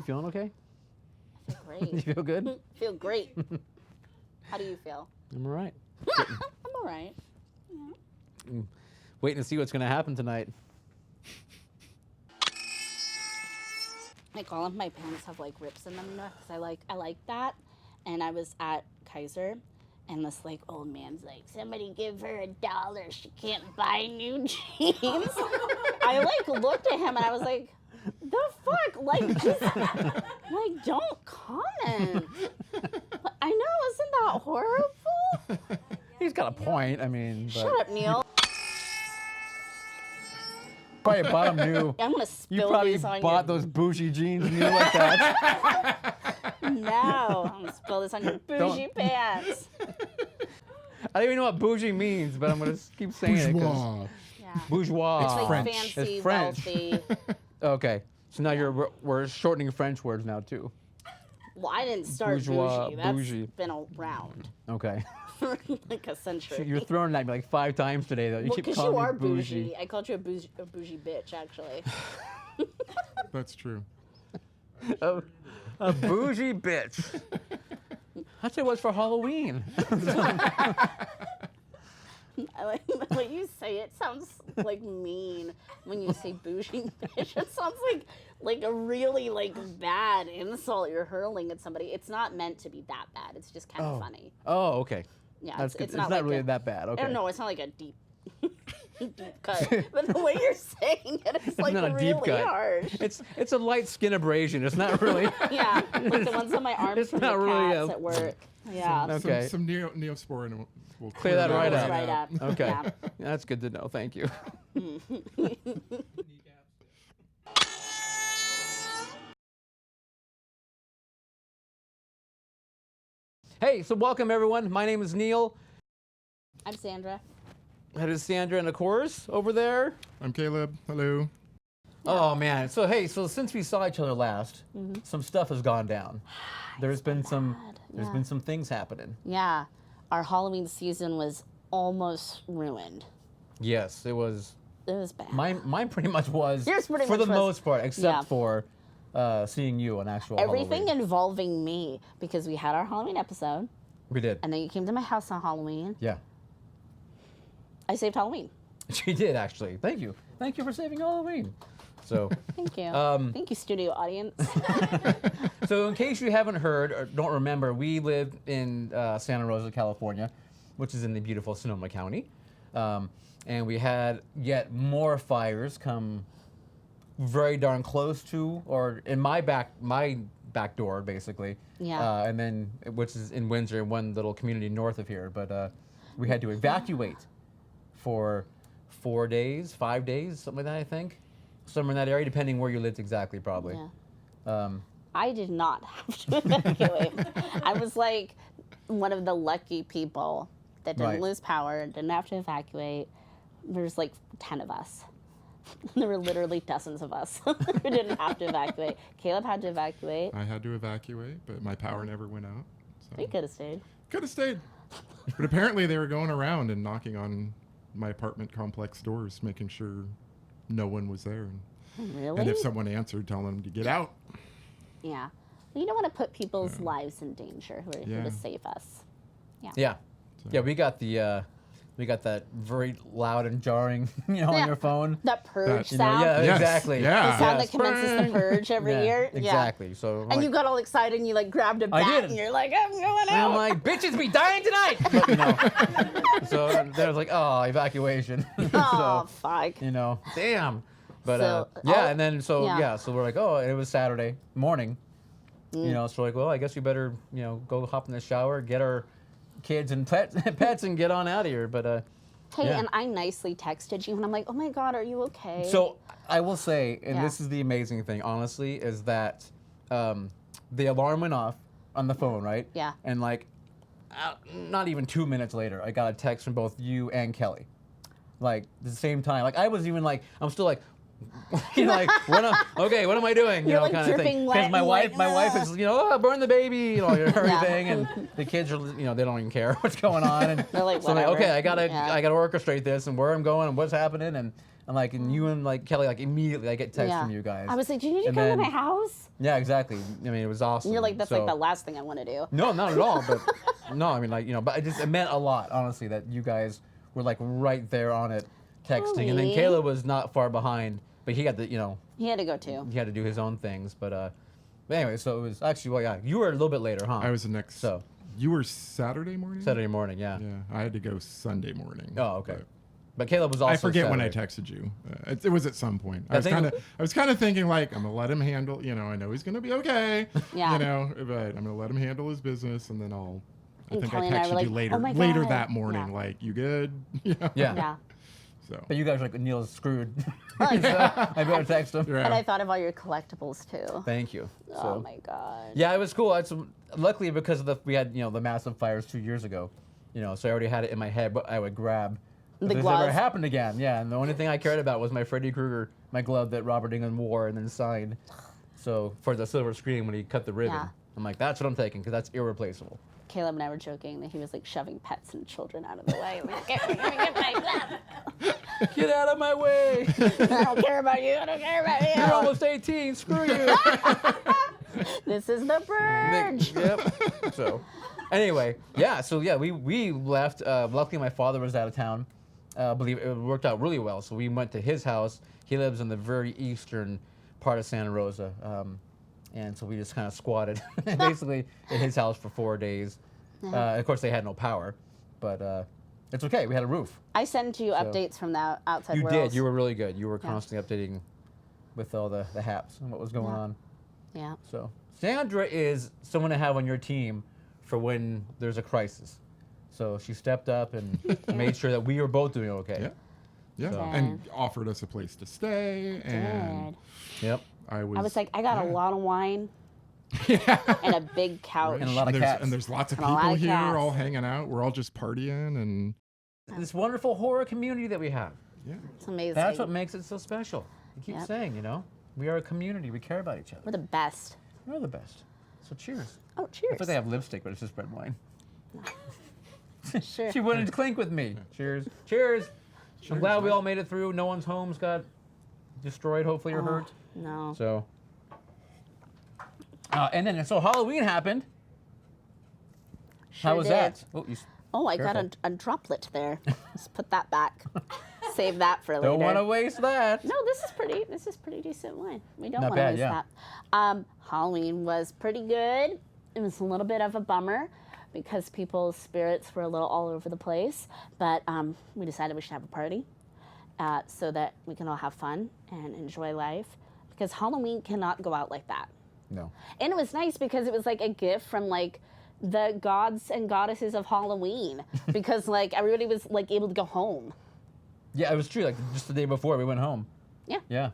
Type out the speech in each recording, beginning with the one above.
feeling okay? I feel great. You feel good? Feel great. How do you feel? I'm all right. I'm all right. Yeah. Waiting to see what's going to happen tonight. Like all of my pants have like rips in them because I like that. And I was at Kaiser, and this like old man's like, somebody give her $1. She can't buy new jeans. I like looked at him and I was like, the fuck? Like just like don't comment. But I know, isn't that horrible? He's got a point. I mean, but Shut up, Neil. probably bought them new. I'm gonna You spill probably these on bought your. those bougie jeans and you like that. No, I'm gonna spill this on your bougie pants. I don't even know what bougie means, but I'm going to keep saying it. 'Cause Bourgeois. Yeah. Bourgeois. It's like French. fancy, It's French. wealthy. Okay. So now we're shortening French words now too. Well, I didn't start Bourgeois, bougie. That's bougie. been around Okay. for like a century. You're throwing at me like 5 times today though. You Well, keep because calling you me are bougie. I called you a bougie bitch, actually. That's true. A bougie bitch. That's what it was for Halloween. I like when you say it sounds like mean when you say bougie bitch. It sounds like a really like bad insult you're hurling at somebody. It's not meant to be that bad. It's just kind of funny. Oh, okay. Yeah, That's good. it's not not like really that bad. Okay. No, it's not like a deep deep cut. But the way you're saying it is like not a really deep cut. harsh. It's a light skin abrasion. It's not really. Yeah, like the ones on my arms It's from the not really cats at work. Yeah. Okay. Some Neosporin will Clear that right Clear up. right up. Okay. Yeah. That's good to know. Thank you. Hey, so welcome everyone. My name is Neil. I'm Sandra. That is Sandra, and of course, over there. I'm Caleb. Hello. Oh man. So hey, so since we saw each other last, some stuff has gone down. There's been some things happening. Yeah, our Halloween season was almost ruined. Yes, it was. It was bad. Mine pretty much was. Yours pretty for much the was. most part, except Yeah. for seeing you on actual Everything Halloween. involving me, because we had our Halloween episode, We did. and then you came to my house on Halloween. Yeah. I saved Halloween. She did actually. Thank you. Thank you for saving Halloween. So, Thank you. Thank you, studio audience. so in case you haven't heard or don't remember, we live in Santa Rosa, California, which is in the beautiful Sonoma County, and we had yet more fires come very darn close to, or in my back door, basically. Yeah. And then, which is in Windsor, one little community north of here, but we had to evacuate for 4 days, 5 days, something like that, I think. Somewhere in that area, depending where you lived exactly, probably. Yeah. I did not have to evacuate. I was like one of the lucky people that didn't Right. lose power, didn't have to evacuate. There's like 10 of us. There were literally dozens of us who didn't have to evacuate. Caleb had to evacuate. I had to evacuate, but my power never went out. So We could have stayed. could have stayed. But apparently they were going around and knocking on my apartment complex doors, making sure no one was there. Really? And if someone answered, telling them to get out. Yeah. Well, you don't want to put people's lives in danger who are here to Yeah. save us. Yeah. So- Yeah, we got that very loud and jarring, on your phone. That purge That- sound. Yeah, Yes, exactly. yeah. The sound Yes. that commences the purge every Yeah, year. exactly. So And you got all excited and you like grabbed a bat did. and you're like, I'm going and I'm out. like, bitches be dying tonight. But, so there was like, oh, evacuation. Oh, so, fuck. damn. But So, and then so we're like, oh, and it was Saturday morning. Mm. So like, well, I guess we better, go hop in the shower, get our kids and pets and get on out of here. But Hey, yeah. and I nicely texted you and I'm like, oh my God, are you okay? So I will say, and Yeah. this is the amazing thing, honestly, is that the alarm went off on the phone, right? Yeah. And like, not even 2 minutes later, I got a text from both you and Kelly, like the same time. Like I was even like, I'm still like, like, what am I doing? You're, like, kind of thing. dripping wet Because my and wife, like, my wife is, burn the baby, everything, and Yeah. the kids are, they don't even care what's going on, and They're like, so I'm like, whatever. okay, I gotta Yeah. orchestrate this and where I'm going and what's happening, and And like, and you and like Kelly, like immediately, I get texts from you guys. I was like, do you need to And come to then- my house? Yeah, exactly. I mean, it was awesome. And you're like, that's So- like the last thing I want to do. No, not at all. But no, I mean, like, but it meant a lot, honestly, that you guys were like right there on it, texting. And then Really? Caleb was not far behind, but he had to, He had to go too. he had to do his own things. But anyway, so it was actually, well, yeah, you were a little bit later, huh? I was the next. So You were Saturday morning? Saturday morning, yeah. Yeah, I had to go Sunday morning. Oh, okay. but But Caleb was also. I forget when I Saturday. texted you. It was at some point. I I think- was kind of thinking like I'm gonna let him handle. I know he's gonna be okay. Yeah. But I'm gonna let him handle his business, and then I'll. I And think Kelly I and I were texted like, you later. "Oh my Later God." that morning, Yeah. like you good? Yeah. Yeah. So. But you guys were like, Neil's screwed. Like, So I better text him. Yeah. And I thought of all your collectibles too. Thank you. Oh So, my God. yeah, it was cool. Luckily, because of we had the massive fires 2 years ago, so I already had it in my head what I would grab. If The this ever glove. happened again, yeah. And the only thing I cared about was my Freddy Krueger, my glove that Robert England wore and then signed. So for the silver screen when he cut the ribbon, Yeah. I'm like, that's what I'm taking because that's irreplaceable. Caleb and I were joking that he was like shoving pets and children out of the way. Like, get my glove. Get out of my way! I don't care about you. I don't care about You're you. almost 18. Screw you. This is the purge. Yep. So, anyway, yeah. So yeah, we left. Luckily, my father was out of town. Believe it worked out really well. So we went to his house. He lives in the very eastern part of Santa Rosa, and so we just kind of squatted basically at his house for 4 days. Of course, they had no power, but it's okay. We had a roof. I sent you updates from the outside You world. did. You were really good. You were constantly updating with all the haps and what was going on. Yeah. So Sandra is someone to have on your team for when there's a crisis. So she stepped up and made sure that we were both doing okay. Yeah. Yeah. So- And offered us a place to stay, and Good. Yep. I was. I was like, I got a lot of wine Yeah. and a big couch. And a lot of cats. And there's lots of And a lot people of here, cats. all hanging out. We're all just partying, and This wonderful horror community that we have. yeah. It's amazing. That's what makes it so special. You keep Yep. saying, we are a community. We care about each We're other. the best. We're the best. So cheers. Oh, I cheers. thought they have lipstick, but it's just red wine. Sure. She wouldn't clink with me. Cheers. Cheers. I'm glad we all made it through. No one's homes got destroyed, hopefully, or hurt. No. So, and then so Halloween happened. Sure How was did. that? Oh, Oh, I got Careful. a droplet there. Let's put that back. Save that for later. don't want to waste that. No, this is pretty decent wine. We don't Not want to bad, waste yeah. that. Halloween was pretty good. It was a little bit of a bummer because people's spirits were a little all over the place. But we decided we should have a party so that we can all have fun and enjoy life. Because Halloween cannot go out like that. No. And it was nice because it was like a gift from like the gods and goddesses of Halloween. Because like everybody was like able to go home. Yeah, it was true. Like just the day before we went home. Yeah. Yeah.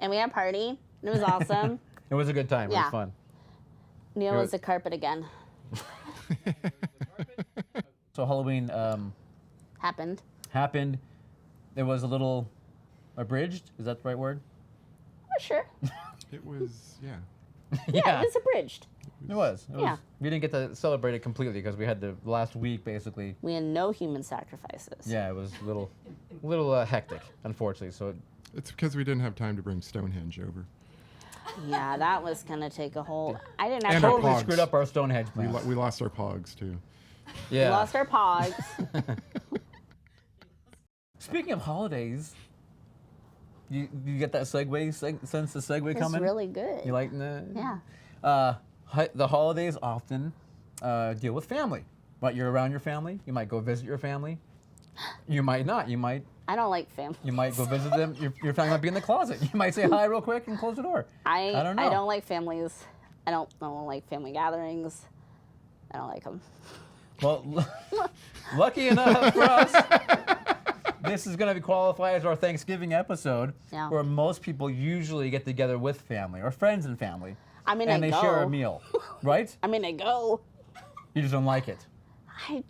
And we had a party. And it was awesome. It was a good time. It Yeah. was fun. Neil It was was- the carpet again. So Halloween Happened. happened. It was a little abridged. Is that the right word? Oh, sure. It was, yeah. Yeah, it was abridged. It was. Yeah. We didn't get to celebrate it completely because we had the last week basically. We had no human sacrifices. Yeah, it was a little hectic, unfortunately. So It's because we didn't have time to bring Stonehenge over. Yeah, that was gonna take a whole. I didn't have And to. our totally pogs. screwed up our Stonehenge We, plans. we lost our pogs too. Yeah. We lost our pogs. Speaking of holidays, you get that segue? Sense the segue It's coming? really good. You like that? Yeah. The holidays often deal with family. Right, you're around your family. You might go visit your family. You might not. You might I don't like family. go visit them. Your family might be in the closet. You might say hi real quick and close the door. I don't know. I don't like families. I don't like family gatherings. I don't like them. Well, lucky enough for us, this is going to qualify as our Thanksgiving episode, Yeah. where most people usually get together with family or friends and family, I mean, and I they go. share a meal, right? I mean, I go. You just don't like it. I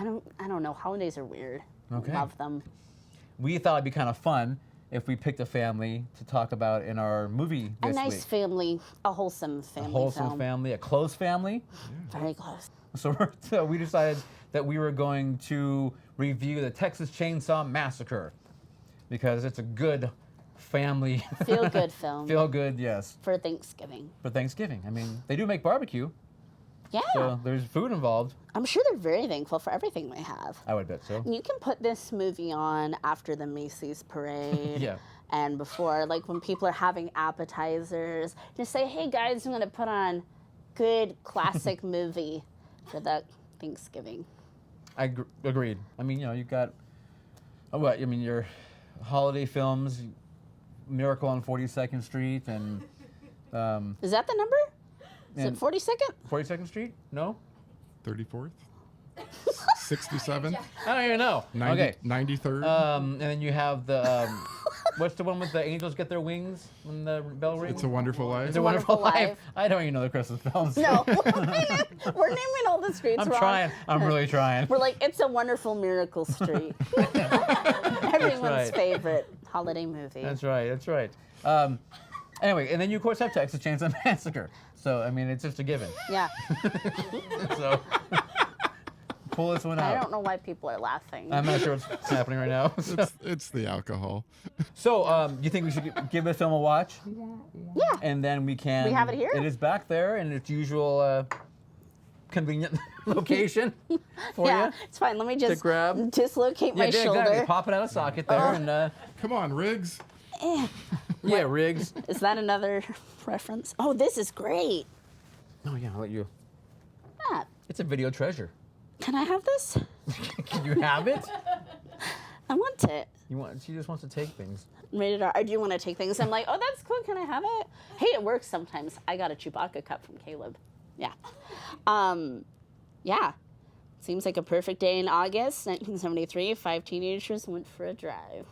don't know. Holidays are weird. Okay. Love them. We thought it'd be kind of fun if we picked a family to talk about in our movie A this nice week. family, a wholesome family. A wholesome film. family, a close family. Very close. So we decided that we were going to review the Texas Chain Saw Massacre. because it's a good family Feel good film feel good, yes, for Thanksgiving. for Thanksgiving. I mean, they do make barbecue, Yeah. so there's food involved. I'm sure they're very thankful for everything they have. I would bet so. You can put this movie on after the Macy's parade. Yeah. And before, like when people are having appetizers, just say, hey guys, I'm going to put on good classic movie for the Thanksgiving. Agreed. I mean, you know, you've got, what, I mean, your holiday films, Miracle on 42nd Street and Is that the number? Is And- it 42nd? 42nd Street? No? 34th? 67th? I don't even know. 90, Okay. 93rd? And then you have the, what's the one with the angels get their wings when the bell rings? It's a Wonderful Life. It's a Wonderful Wonderful Life. Life. I don't even know the Christmas films. No. We're naming all the streets I'm wrong. trying. I'm really trying. We're like, it's a wonderful miracle street. Everyone's right. favorite holiday movie. That's right. That's right. Anyway, and then you of course have Texas Chain Saw Massacre. So I mean, it's just a given. Yeah. So pull this one I out. don't know why people are laughing. I'm not sure what's happening right now. It's the alcohol. So, you think we should give the film a watch, Yeah. and then we can? We have it here? It is back there in its usual convenient location for Yeah, you. it's fine. Let me just grab. dislocate my Yeah, shoulder. exactly. Pop it out of socket there, and Come on, Riggs. yeah, Riggs. Is that another reference? Oh, this is great. Oh yeah, I'll let you. Ah, It's a video treasure. can I have this? Can you have it? I want it. You want? She just wants to take things. Rated R. I do want to take things. I'm like, oh, that's cool. Can I have it? Hey, it works sometimes. I got a Chewbacca cup from Caleb. Yeah. Yeah. Seems like a perfect day in August, 1973. 5 teenagers went for a drive.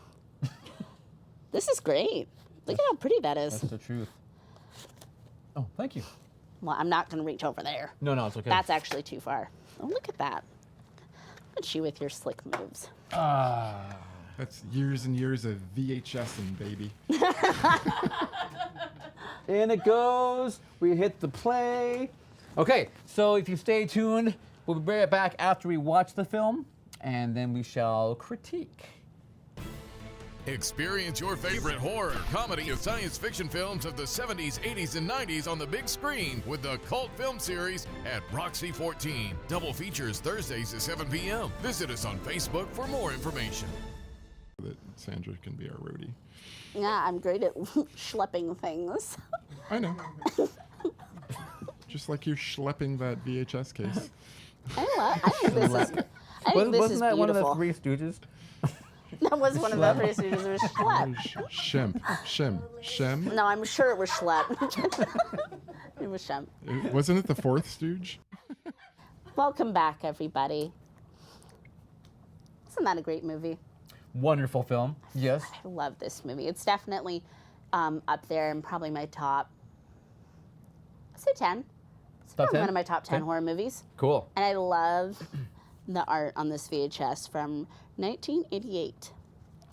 This is great. Look at how pretty that is. That's the truth. Oh, thank you. Well, I'm not going to reach over there. No, it's okay. That's actually too far. Oh, look at that. Look at you with your slick moves. That's years and years of VHSing, baby. In it goes. We hit the play. Okay, so if you stay tuned, we'll be right back after we watch the film, and then we shall critique. Experience your favorite horror, comedy, and science fiction films of the 70s, 80s, and 90s on the big screen with the Cult Film Series at Roxy 14. Double features Thursdays at 7 p.m. Visit us on Facebook for more information. That Sandra can be our roadie. Yeah, I'm great at schlepping things. I know. Just like you're schlepping that VHS case. I think this is. I think this Wasn't is that one of the beautiful. Three Stooges? That was one of the other students. It was schlep. Shem. No, I'm sure it was schlep. It was Shem. Wasn't it the fourth Stooge? Welcome back, everybody. Isn't that a great movie? Wonderful film. Yes. I love this movie. It's definitely up there and probably my top, I'd say 10. It's Top probably 10? one of my top 10 Okay. horror movies. Cool. And I love the art on this VHS from 1988.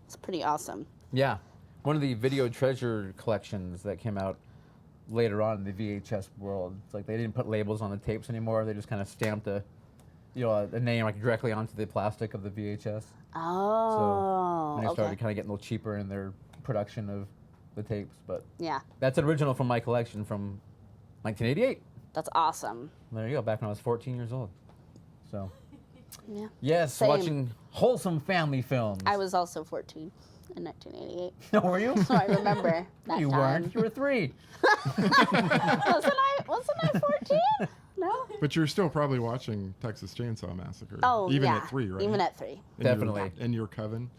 It's pretty awesome. Yeah. One of the video treasure collections that came out later on in the VHS world. It's like they didn't put labels on the tapes anymore. They just kind of stamped a name like directly onto the plastic of the VHS. Oh, And they okay. started kind of getting a little cheaper in their production of the tapes. But Yeah, that's an original from my collection from 1988. that's awesome. There you go, back when I was 14 years old. So, Yeah. yes, Same. watching wholesome family films. I was also 14 in 1988. No, were you? So I remember that You time. weren't. You were 3. Wasn't I 14? No? But you're still probably watching Texas Chain Saw Massacre. Oh, even yeah. at 3, right? Even at 3. In Definitely. in your coven.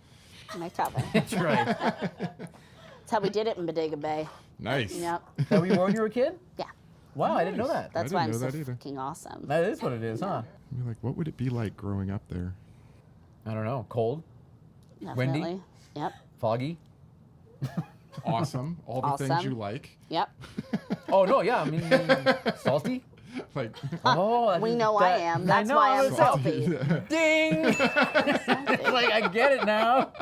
My coven. That's right. That's how we did it in Bodega Bay. Nice. Yep. Is that what you wore when you were a kid? Yeah. Wow, I didn't know that. That's didn't why I'm know so that either. fucking awesome. That is what it is, huh? You're like, what would it be like growing up there? I don't know. Cold, Definitely. Yep. foggy. Awesome. All the things Awesome. you like. Yep. Oh no, yeah. I mean, salty. Like, Oh, We know that- I am. That's know, why I I'm was- salty. Ding! It's like I get it now.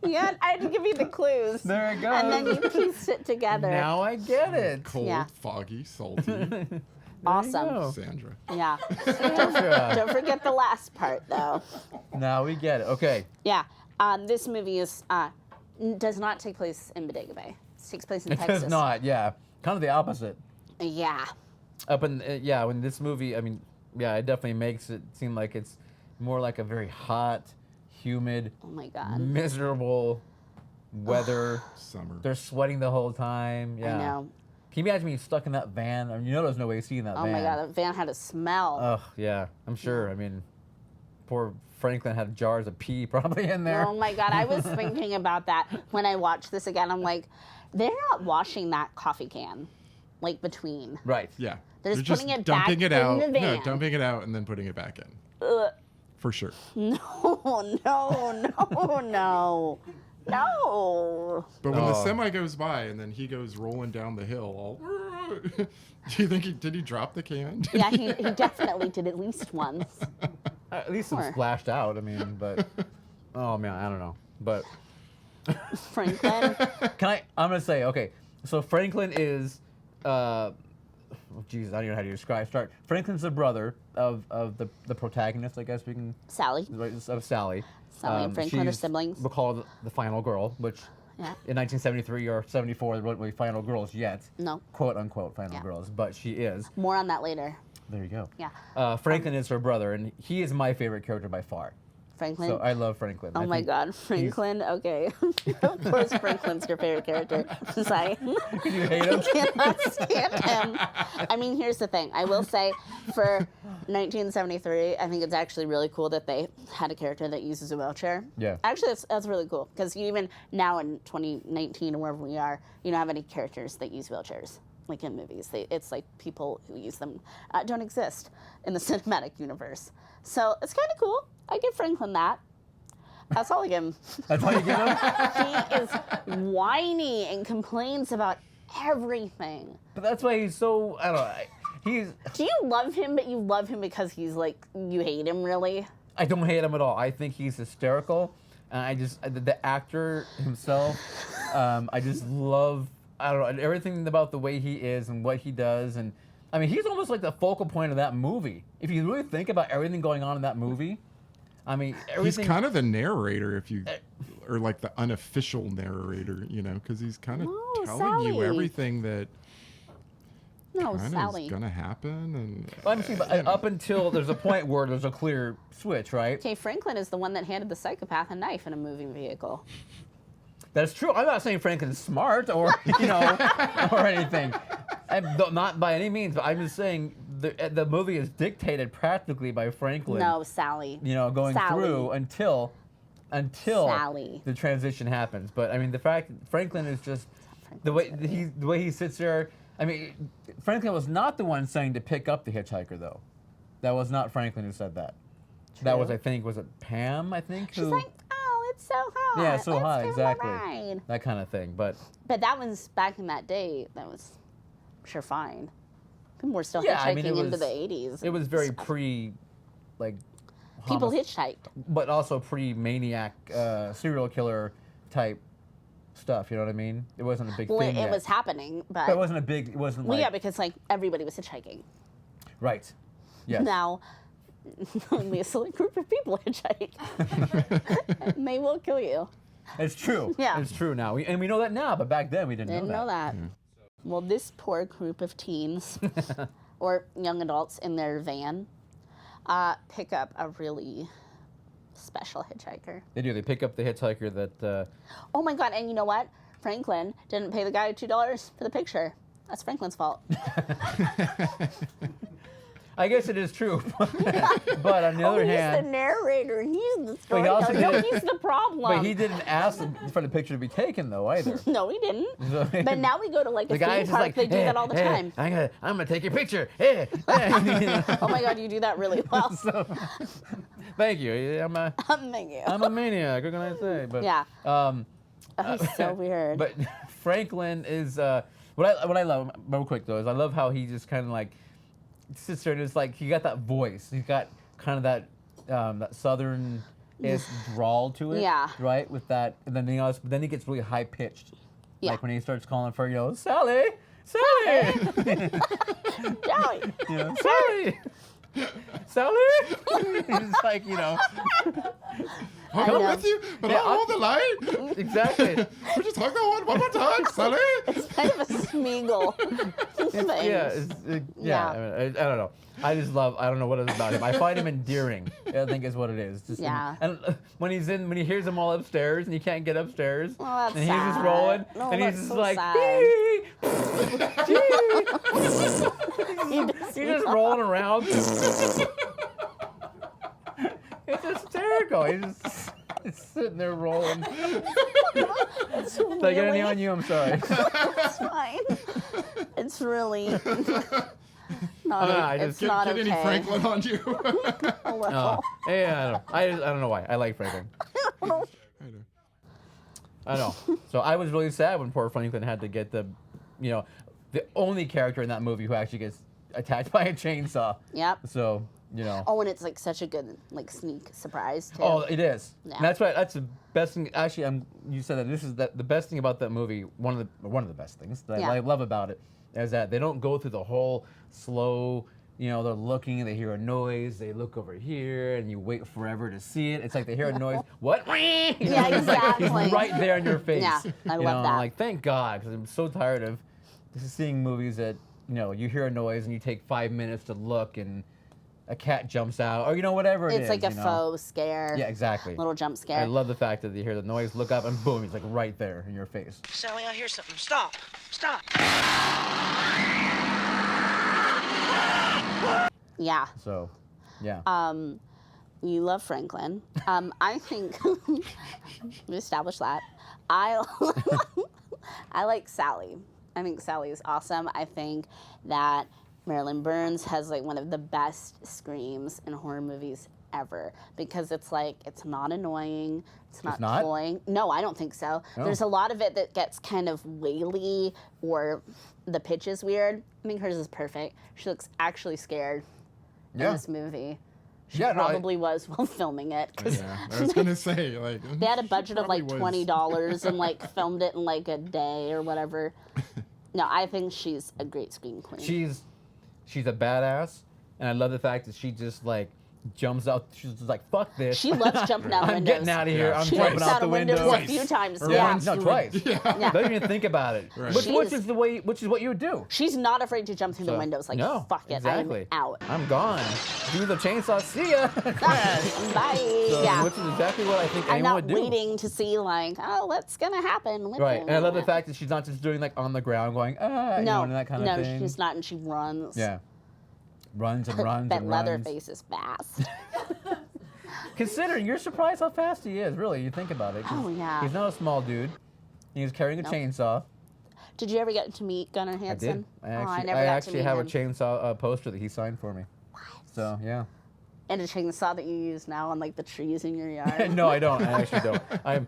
Yeah, I had to give you the clues. There it goes. And then you pieced it together. Now I get it. cold, Yeah. foggy, salty. There you Awesome. go. Sandra. Yeah. Sandra. Don't forget the last part, though. Now we get it. Okay. Yeah. This movie is does not take place in Bodega Bay. It takes place in It Texas. does not. Yeah, kind of the opposite. Yeah. Up in yeah, when this movie, I mean, yeah, it definitely makes it seem like it's more like a very hot, humid, Oh my God. miserable weather. Summer. They're sweating the whole time. Yeah. I know. Can you imagine being stuck in that van? I mean, you know, there's no AC in that Oh van. my God, that van had a smell. Ugh, yeah, I'm sure. I mean, poor Franklin had jars of pee probably in there. Oh my God, I was thinking about that when I watched this again. I'm like, they're not washing that coffee can, like between. Right. Yeah. They're just putting it dumping back it out. in the No, van. dumping it out and then putting it back in. Ugh. For sure. No, no. But when the Oh. semi goes by and then he goes rolling down the hill, all, do you think did he drop the can? Yeah, he definitely did at least once. At least some Sure. splashed out. I mean, but oh man, I don't know. But Franklin. I'm gonna say okay. So Franklin is, Jesus, I don't even know how to describe. Franklin's the brother of the protagonist, I guess we can, Sally. of Sally. Sally and Franklin are she's siblings. We'll call her the final girl, which Yeah. in 1973 or 74 there weren't really final girls yet. No. Quote unquote final Yeah. girls, but she is. More on that later. There you go. Yeah. Franklin is her brother, and he is my favorite character by far. Franklin. So I love Franklin. Oh I my think God, Franklin. Okay. Of course, Franklin's your favorite character. Sorry. You hate him? Cannot stand him. I mean, here's the thing. I will say, for 1973, I think it's actually really cool that they had a character that uses a wheelchair. Yeah. Actually, that's really cool because even now in 2019 or wherever we are, you don't have any characters that use wheelchairs. Like in movies, it's like people who use them don't exist in the cinematic universe. So it's kind of cool. I give Franklin that. That's all I give him. That's all you give him? He is whiny and complains about everything. But that's why he's so, I don't know. He's, Do you love him, but you love him because he's like, you hate him, really? I don't hate him at all. I think he's hysterical. And I just, the actor himself, I just love, I don't know, everything about the way he is and what he does. And I mean, he's almost like the focal point of that movie. If you really think about everything going on in that movie, I mean, everything. He's kind of the narrator, or like the unofficial narrator, you know, because he's kind of No, telling you Sally. everything that No, kind of Sally. is gonna happen, and Well, I'm saying, but up until there's a point where there's a clear switch, right? Okay, Franklin is the one that handed the psychopath a knife in a moving vehicle. That's true. I'm not saying Franklin's smart or, you know, or anything. Not by any means, but I'm just saying the movie is dictated practically by Franklin. No, Sally. You know, going Sally. through until Sally. the transition happens. But I mean, the fact Franklin is just the way he sits there. I mean, Franklin was not the one saying to pick up the hitchhiker, though. That was not Franklin who said that. That was, I think, was it Pam? I think. She's who, like, oh, it's so hot. yeah, so Let's hot, give him a exactly. ride." That kind of thing. But But that was back in that day. That was, I'm sure, fine. People were still Yeah, hitchhiking I mean, it into was- the 80s. it was very like. People homic- hitchhiked. but also pre-maniac serial killer type stuff. You know what I mean? It wasn't a big Well, thing it yet. was happening, but But it wasn't a big. It wasn't well, like yeah, because like everybody was hitchhiking. right. Yes. Now, only a select group of people hitchhike, and they will kill you. It's true. Yeah. It's true now, and we know that now. But back then we didn't, Didn't know that. Well, this poor group of teens or young adults in their van pick up a really special hitchhiker. They do. They pick up the hitchhiker that. Oh my God! And you know what? Franklin didn't pay the guy $2 for the picture. That's Franklin's fault. I guess it is true. But on the other He's the hand, narrator. He's the But he also storyteller. No, did- he's the problem. but he didn't ask for the picture to be taken though either. No, he didn't. So- But now we go to like a The guy theme is just park. like, They do "Hey, that all the hey, time. I'm gonna take your picture. Hey, hey." Oh my God, you do that really well. So, thank you. Thank you. I'm a maniac. What can I say? But Yeah. Um, Oh, he's so weird. But Franklin is what I love real quick though is I love how he just kind of like sits there and it's like he got that voice. He's got kind of that southern drawl to it. Yeah. Right with that, and then he gets really high pitched. Yeah. Like when he starts calling for Sally, Sally, Joey. Sally. Sally? He's like, I'll I come know. with you, but Yeah, I'll hold the line. Exactly. Would you talk about one more time, Sally? It's kind of a Smeagol thing. Yeah. I don't know. I don't know what it is about him. I find him endearing. I think is what it is. Just Yeah. And when he hears them all upstairs and he can't get upstairs, Oh, that's and he's just sad. rolling, No, and he's that's just so like, sad. he's just rolling around. It's hysterical. He's sitting there rolling. It's Did I get any really- on you? I'm sorry. It's fine. It's really not. It's Get not any okay. Franklin on you. A little. Yeah, I don't know why. I like Franklin. I know. So I was really sad when poor Franklin had to get the only character in that movie who actually gets attacked by a chainsaw. Yep. So, Oh, and it's like such a good sneak surprise too. Oh, it is. Yeah. And that's the best thing. Actually, you said that this is the best thing about that movie. One of the best things that Yeah. I love about it is that they don't go through the whole slow. They're looking, they hear a noise, they look over here, and you wait forever to see it. It's like they hear a noise. What? Yeah, It's like exactly. he's right there in your face. Yeah, I love I'm that. like, thank God, because I'm so tired of seeing movies that you hear a noise and you take 5 minutes to look and a cat jumps out or whatever it is. It's like a faux scare. Yeah, exactly. Little jump scare. I love the fact that you hear the noise, look up, and boom, he's like right there in your face. Sally, I hear something. Stop. Stop. Yeah. So, yeah. You love Franklin. I think we established that. I like Sally. I think Sally is awesome. I think that Marilyn Burns has one of the best screams in horror movies ever because it's not annoying. It's not not? cloying. No, I don't think so. Oh. There's a lot of it that gets kind of waily or the pitch is weird. I think hers is perfect. She looks actually scared in this movie. She probably was while filming it. 'Cause Yeah, I was gonna say they had a budget of probably was. $20 and filmed it in a day or whatever. No, I think she's a great scream queen. She's a badass, and I love the fact that she just jumps out. She's just like, fuck this. She loves jumping out I'm windows. getting out of here. Yeah. I'm She jumping jumps out the window. windows a few times. Or Yeah. once. No, twice. Yeah. Don't even think about it. Right. Which She's- is what you would do. She's not afraid to jump through the So, windows. no, Fuck it, exactly. I'm out. I'm gone. Do the chainsaw. See ya. Bye. So, Yeah. Which is exactly what I think I'm anyone not would do. waiting to see what's gonna happen. Right, and I love the fact that she's not just doing on the ground going No, and that kind of thing. she's not, and she runs. Yeah, runs and runs Bet and runs. Leatherface is fast. Considering you're surprised how fast he is, really. You think about it. 'cause Oh, yeah. He's not a small dude. He's carrying a Nope. chainsaw. Did you ever get to meet Gunnar I Hansen? did. I never actually, got to actually meet have him. a chainsaw poster that he signed for me. What? So yeah. And a chainsaw that you use now on the trees in your yard. No, I don't. I actually don't.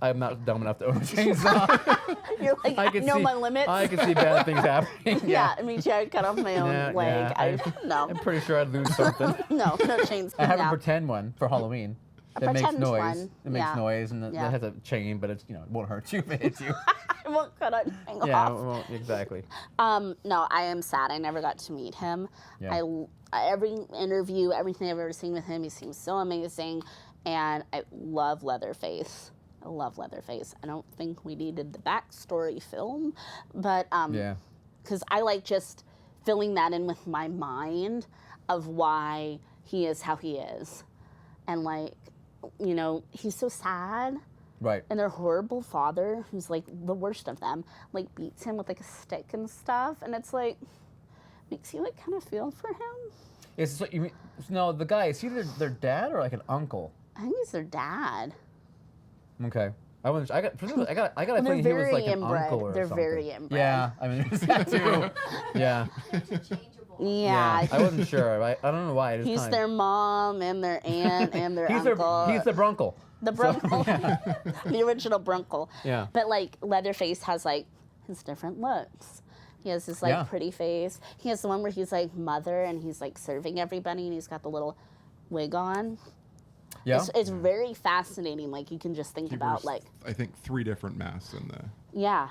I'm not dumb enough to own a chainsaw. You're like, I can know see, my limits. I can see bad things happening. yeah, I mean, I'd cut off my own Yeah, leg. yeah, No, I'm pretty sure I'd lose something. no chains. I have no. a pretend one for Halloween. A That makes pretend noise. one, It makes yeah. noise, and Yeah. it has a chain, but it's it won't hurt you if it hits you. I won't cut a thing Yeah, off. it won't, exactly. No, I am sad. I never got to meet him. Yeah. Every interview, everything I've ever seen with him, he seems so amazing, and I love Leatherface. I love Leatherface. I don't think we needed the backstory film, but Yeah. because I like just filling that in with my mind of why he is how he is, and he's so sad. Right. And their horrible father, who's the worst of them, beats him with a stick and stuff, and it's makes you kind of feel for him. Is this what you mean? No, the guy, is he their dad or an uncle? I think he's their dad. Okay. I got a And feeling they're he was very an inbred. uncle or They're something. very inbred. Yeah, I mean, there's that too. Yeah. Yeah. I wasn't sure. I don't know why. He's their mom and their aunt and their uncle. He's the brunkle. The Brunkle. The original Brunkle. Yeah. But Leatherface has his different looks. He has this Yeah. pretty face. He has the one where he's mother and he's serving everybody and he's got the little wig on. Yeah. It's very fascinating. You can just think He about wears, I think 3 different masks in the. yeah.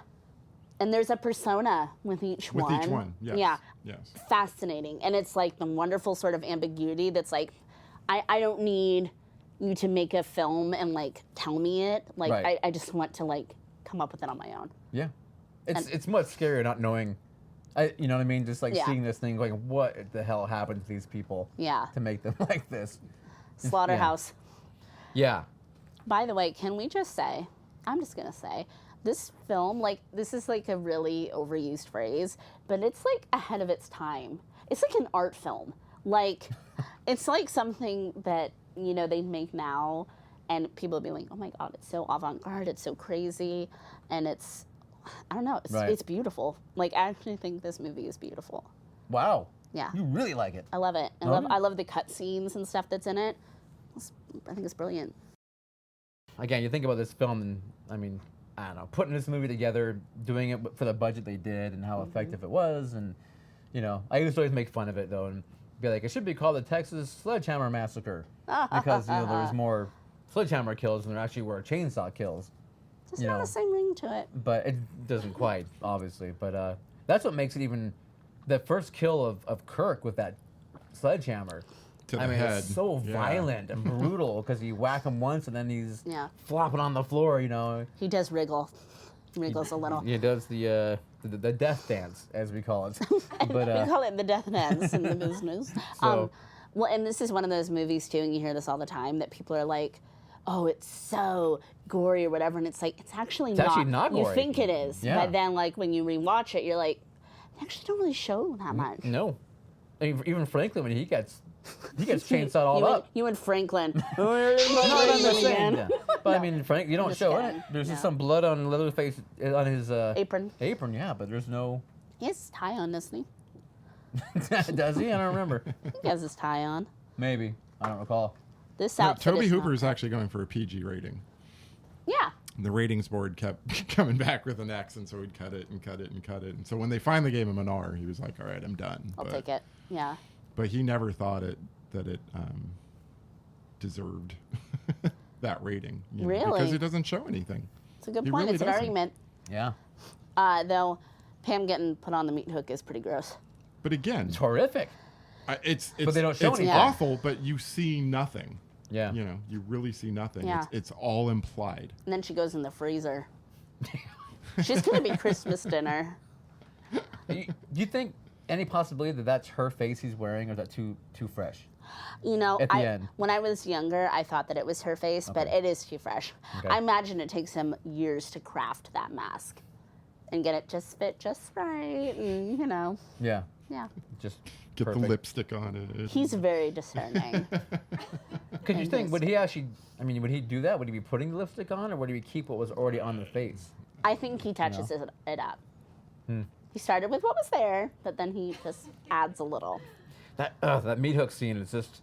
And there's a persona with each With one. each one, yes. Yeah. Yes. Fascinating. And it's the wonderful sort of ambiguity that's I don't need you to make a film and like tell me it. Like Right. I just want to like come up with it on my own. Yeah. It's much scarier not knowing. You know what I mean? Just like Yeah. seeing this thing, going, what the hell happened to these people Yeah. to make them like this? Slaughterhouse. Yeah. By the way, can we just say, I'm just going to say, this film, like, this is like a really overused phrase, but it's like ahead of its time. It's like an art film. Like, it's like something that, you know, they make now, and people will be like, oh my God, it's so avant-garde, it's so crazy, and it's, I don't know, Right. it's beautiful. Like, I actually think this movie is beautiful. Wow. Yeah. You really like it. I love it. Okay. I love the cut scenes and stuff that's in it. I think it's brilliant. Again, you think about this film, and I mean, I don't know, putting this movie together, doing it for the budget they did, and how effective it was, and you know, I used to always make fun of it though, and be like, it should be called the Texas Sledgehammer Massacre because you know there's more sledgehammer kills than there actually were chainsaw kills. There's You not know. the same ring to it. But it doesn't quite, obviously. But that's what makes it even the first kill of Kirk with that sledgehammer. To the I mean, head. it's so Yeah. violent and brutal because you whack him once and then he's Yeah. flopping on the floor. You know, He does wriggle. Wriggles a little. he does the death dance, as we call it. But We call it the death dance in the business. So- Well, and this is one of those movies too, and you hear this all the time, that people are like, "Oh, it's so gory" or whatever, and it's like it's actually not. actually not You gory. think it is, Yeah. but then like when you rewatch it, you're like, they actually don't really show that much. no, even Franklin when he gets chainsawed all up. You and Franklin. No, I'm not saying. Again. Yeah. But I mean, Frank, you don't just show kidding. it. There's just No. some blood on Leatherface on his Apron. Apron, yeah, but there's no. He has his tie on, doesn't he? Does he? I don't remember. He has his tie on. Maybe. I don't recall. This No, outfit Toby is Hooper not- is actually going for a PG rating. Yeah. The ratings board kept coming back with an X, and so he'd cut it and cut it and cut it. And so when they finally gave him an R, he was like, "All right, I'm done." I'll take it. Yeah. But he never thought that it deserved that rating. You know, Really? because it doesn't show anything. It's a good He point. really It's an doesn't. argument. Yeah. Though Pam getting put on the meat hook is pretty gross. But again, It's horrific. it's But they don't show it's anything. awful, but you see nothing. Yeah. You know, you really see nothing. Yeah. It's all implied. And then she goes in the freezer. She's gonna be Christmas dinner. Do you think any possibility that that's her face he's wearing, or is that too fresh? You know, At the end. when I was younger, I thought that it was her face, but Okay. it is too fresh. Okay. I imagine it takes him years to craft that mask and get it just fit just right, and you know, Yeah. yeah. Just Get perfect. the lipstick on it. He's very discerning. Could you and think, his- would he actually, I mean, would he do that? Would he be putting the lipstick on, or would he keep what was already on the face? I think he touches it up. He started with what was there, but then he just adds a little. That meat hook scene is just,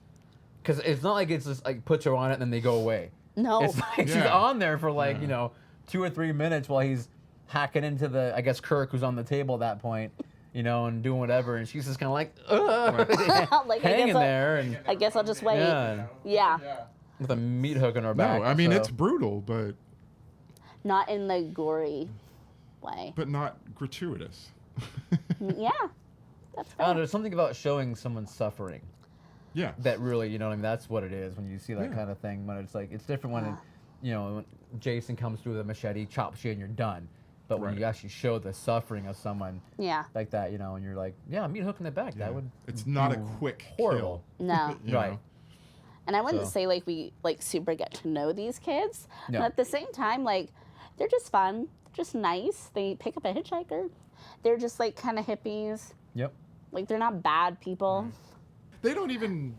because it's not like it's just like puts her on it and then they go away. No. It's like she's Yeah. on there for like, Yeah. you know, 2 or 3 minutes while he's hacking into the, I guess, Kirk, who's on the table at that point, you know, and doing whatever. And she's just kind of like, Like, I hanging guess I'll- there and, I guess I'll just wait. yeah, Yeah. with a meat hook in her back. No, I mean so- it's brutal, but Not in the gory way. not gratuitous. Yeah. That's I don't know, fair. there's something about showing someone suffering Yeah. that really, you know what I mean, that's what it is when you see that Yeah. kind of thing. When it's like, it's different when, it, you know, when Jason comes through with a machete, chops you, and you're done. But when Right. you actually show the suffering of someone Yeah. like that, you know, and you're like, yeah, meat hook in the back, Yeah. that would It's not a be quick horrible. No. you Right. know? And I wouldn't So- say like we like super get to know these kids. No. But at the same time, like they're just fun. They're just nice. They pick up a hitchhiker. They're just like kind of hippies. Yep. Like they're not bad people. They don't even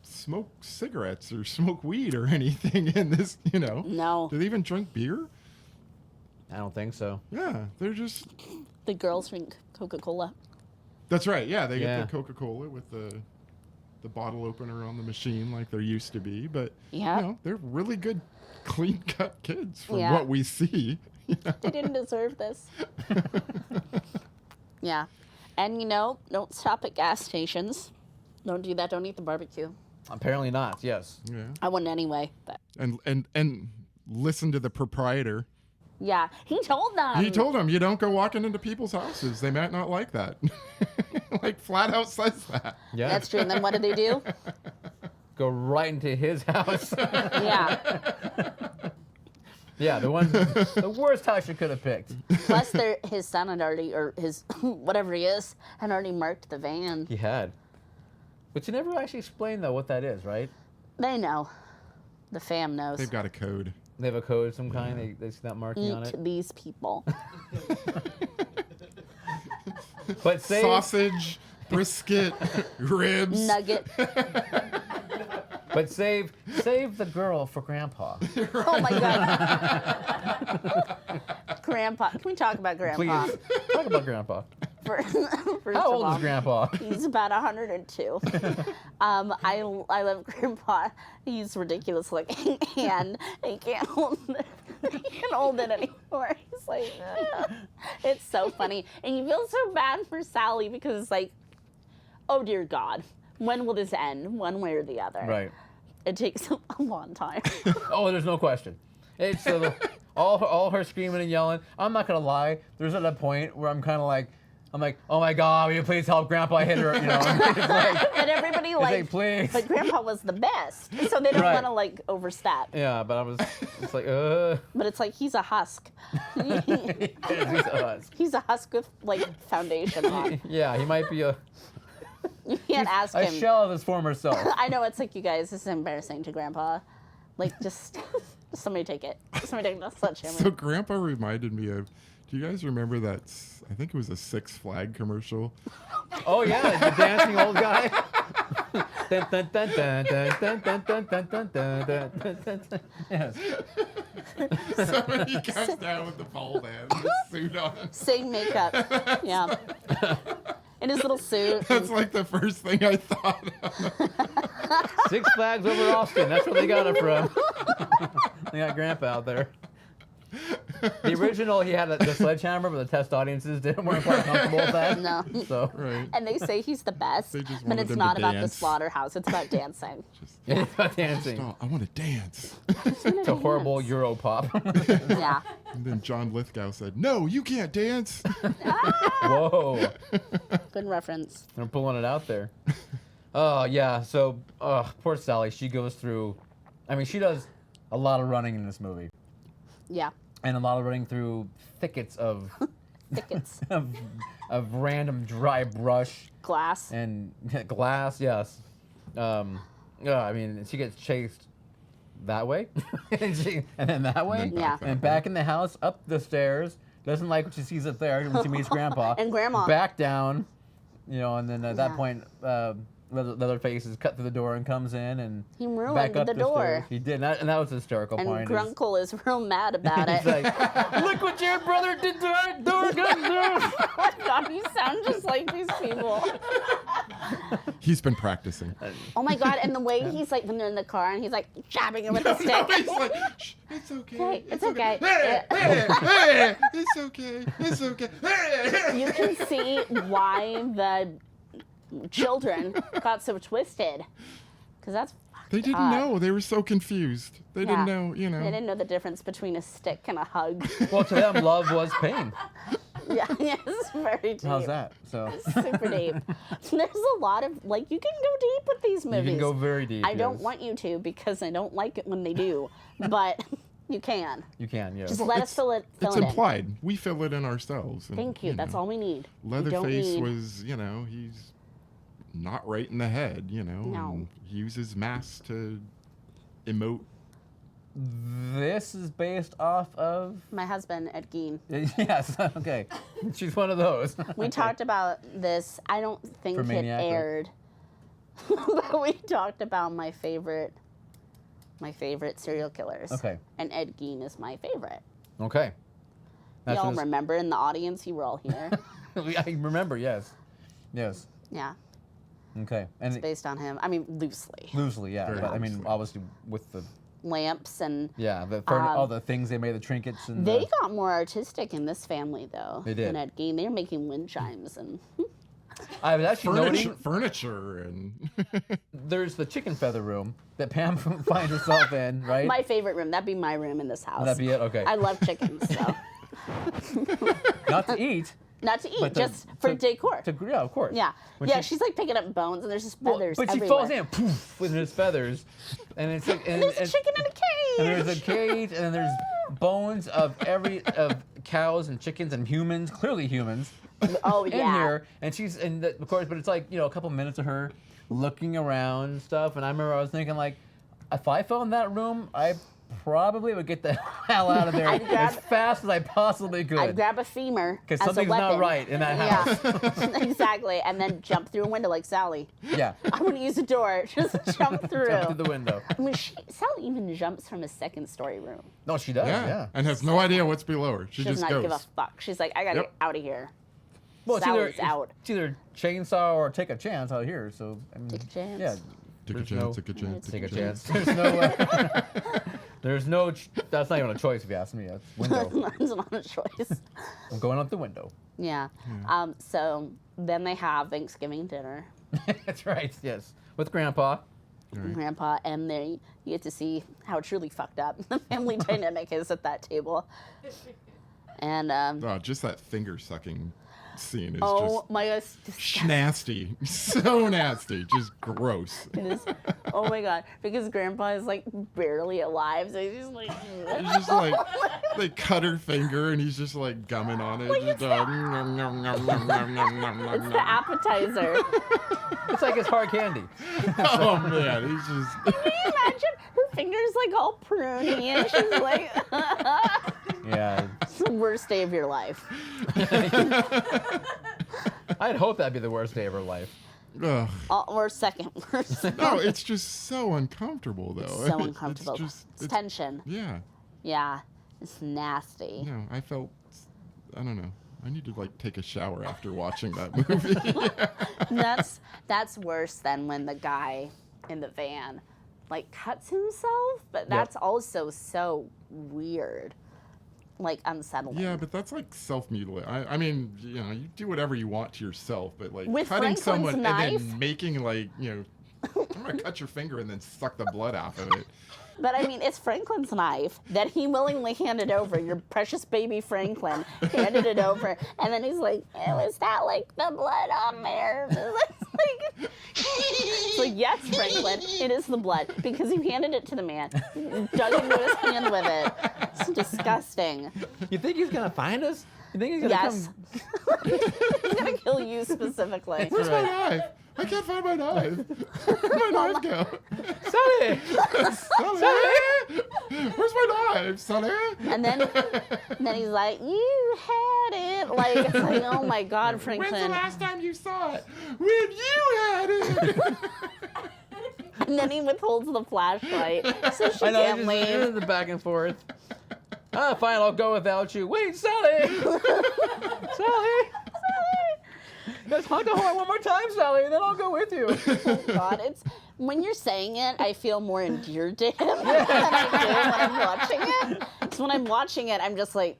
smoke cigarettes or smoke weed or anything in this, you know. No. Do they even drink beer? I don't think so. Yeah, they're just. The girls drink Coca-Cola. That's right. Yeah, they Yeah. get the Coca-Cola with the bottle opener on the machine like there used to be, but Yeah. you know, they're really good, clean-cut kids from Yeah. what we see. you know? They didn't deserve this. Yeah. And you know, don't stop at gas stations. Don't do that. Don't eat the barbecue. Apparently not, yes. Yeah, I wouldn't anyway. But and listen to the proprietor. yeah, he told them. He told him, you don't go walking into people's houses. They might not like that. Like, flat out says that. Yeah. That's true. And then what did they do? go right into his house. Yeah. Yeah, the worst house you could have picked. Plus, his son had already, or his whatever he is, had already marked the van. He had. But you never actually explained, though, what that is, right? They know. The fam knows. They've got a code. They have a code of some kind. They see that marking on Eat it. these people. But say Sausage, brisket, ribs. Nugget. But save the girl for Grandpa. Oh my God. Grandpa. Can we talk about Grandpa? Please talk about Grandpa. First How of old all, is Grandpa? He's about 102. I love Grandpa. He's ridiculous looking, and he can't hold it anymore. He's like, "Ugh." It's so funny, and you feel so bad for Sally because it's like, oh dear God, when will this end, one way or the other? Right. It takes a long time. Oh, there's no question. It's all her screaming and yelling. I'm not gonna lie. There's at a point where I'm like, oh my God, will you please help Grandpa hit her? You know, it's like, And everybody it's like, please. but Grandpa was the best, so they don't Right. want to like overstep. Yeah, but it's like, But it's like he's a husk. he's us. He's a husk with like foundation on. Yeah, he might be a You can't ask a him. shell of his former self. I know it's like, you guys, this is embarrassing to Grandpa. Like, just somebody take it. Somebody take the sledgehammer. So Grandpa reminded me of. Do you guys remember that? I think it was a Six Flag commercial. Oh yeah, the dancing old guy. Dun, dun, dun, dun, dun, dun, dun, dun, dun, dun, dun, dun, dun, dun. Yes. So when he comes down with the pole man, and his suit on. Same makeup. Yeah. In his little suit. That's like the first thing I thought of. Six Flags over Austin. That's where they got it from. They got Grandpa out there. The original, he had the sledgehammer, but the test audiences weren't quite comfortable with that. No. So Right. And they say he's the best, They just but wanted it's him to not about the dance. slaughterhouse. It's about dancing. it's about dancing. Stop, I want to dance. It's a horrible Euro pop. Yeah. And then John Lithgow said, "No, you can't dance." Whoa. Good reference. They're pulling it out there. Oh, yeah. So, poor Sally. She goes through, I mean, she does a lot of running in this movie. Yeah. And a lot of running through thickets of Thickets. of random dry brush Glass. and glass, yes. Yeah, I mean, she gets chased that way, and then that way, And then Yeah. and back in the house, up the stairs. Doesn't like what she sees up there when she meets Grandpa. And Grandma. Back down, you know, and then at that Yeah. point, Leatherface is cut through the door and comes in and He ruined back up the the door. stairs. He did, and that was a hysterical And point. is- Grunkle is real mad about it. He's like, look what your brother did to our door. Oh my God, you sound just like these people. He's been practicing. Oh my God, and the way he's like, when they're in the car and he's like jabbing it with a stick. He's like, "Shh, it's okay. Okay, it's okay." Hey, hey, hey, it's okay. It's okay. Hey. You can see why the children got so twisted. Because that's fucked They didn't up. know. They were so confused. They Yeah. didn't know, you know. They didn't know the difference between a stick and a hug. Well, to them, love was pain. Yeah, it's very deep. How's that? So Super deep. There's a lot of, like, you can go deep with these you movies. can go very deep. I don't yes. want you to because I don't like it when they do. But you can. You can, yes. Just let us fill it It's in. implied. We fill it in ourselves. And, Thank you. That's know, all we need. We don't Leatherface need- was, you know, he's not right in the head, you know. No. And he uses masks to emote. This is based off of. My husband, Ed Gein. Yes. Okay. She's one of those. We talked about this. I don't think For it Maniac, right? aired. But we talked about my favorite serial killers. Okay. And Ed Gein is my favorite. Okay. That's Y'all what remember in the audience, you were all here. I remember. Yes. Yes. Yeah, Okay. And it's based on him. I mean, loosely. loosely, yeah. Very But I mean, loosely. obviously with the Lamps and all the things they made, the trinkets and. they got more artistic in this family though. They did. Than Ed Gein. They were making wind chimes and I was actually noting Furniture and there's the chicken feather room that Pam finds herself in, right? my favorite room. That'd be my room in this house. Would that be it? Okay. I love chickens, so Not to eat, Not to eat, But just for decor. Yeah, of course. Yeah. When Yeah, she- she's like picking up bones and there's just feathers But she everywhere. falls in, poof, with his feathers, and it's like, And there's a chicken in a cage. and there's a cage, and then there's bones of cows and chickens and humans, clearly humans, Oh, in yeah. here, and of course, but it's like a couple minutes of her looking around and stuff, and I remember I was thinking like, if I fell in that room, I probably would get the hell out of there I'd grab- as fast as I possibly could. I'd grab a femur Because as a something's weapon. not right in that house. Yeah, exactly. And then jump through a window like Sally. Yeah. I wouldn't use a door, just jump through. Jump through the window. I mean, Sally even jumps from a second-story room. No, she does. Yeah. And has no idea what's below her. She She does just not goes. give a fuck. She's like, I gotta Yep. get out of here. Well, Sally's out. It's either chainsaw or take a chance out here. So I mean, Take a chance. Yeah. Take a there's chance, no- take a chance, Take a chance. There's no. There's no. That's not even a choice if you ask me. That's window. It's not a choice. I'm going out the window. Yeah. So then they have Thanksgiving dinner. That's right. Yes, with Grandpa. Grandpa, and you get to see how truly fucked up the family dynamic is at that table. And Oh, just that finger sucking scene is oh my gosh, just nasty. So nasty. Just gross. it is, oh my god, because Grandpa is like barely alive, so he's just like. It's just like they cut her finger and he's just like gumming on it. Just, nom, nom, nom, nom, nom, nom, nom, nom, It's the nom. appetizer. It's like it's hard candy. Oh man, he's just. Can you imagine? Her fingers like all pruny, and she's like, Yeah. it's the worst day of your life. I'd hope that'd be the worst day of her life. Ugh. Or second worst. No, it's just so uncomfortable though. So uncomfortable. It's just, It's tension. yeah. Yeah, it's nasty. No, I felt. I don't know. I need to like take a shower after watching that movie. That's worse than when the guy in the van like cuts himself, but that's also so weird, like unsettling. Yeah, but that's like self-mutilation. I mean, you do whatever you want to yourself, but like With cutting Franklin's someone and knife? then making like, I'm gonna cut your finger and then suck the blood off of it. But I mean, it's Franklin's knife that he willingly handed over. Your precious baby Franklin handed it over, and then he's like, "Oh, is that like the blood on there?" It's like, yes, Franklin, it is the blood because you handed it to the man, dug into his hand with it. It's disgusting. You think he's gonna find us? You think he's gonna Yes, come? he's gonna kill you specifically. Where's my knife? I can't find my knife. Where'd my knife go? Sonny! Sully! Where's my knife, Sully? And then he's like, "You had it." Like it's like, oh my God, Franklin. When's the last time you saw it? When you had it. And then he withholds the flashlight, so she I know, can't leave. just the back and forth. Fine, I'll go without you. Wait, Sally! Sally! Let's honk the horn one more time, Sally, and then I'll go with you. Oh God, it's when you're saying it, I feel more endeared to him than I do when I'm watching it. So when I'm watching it, I'm just like,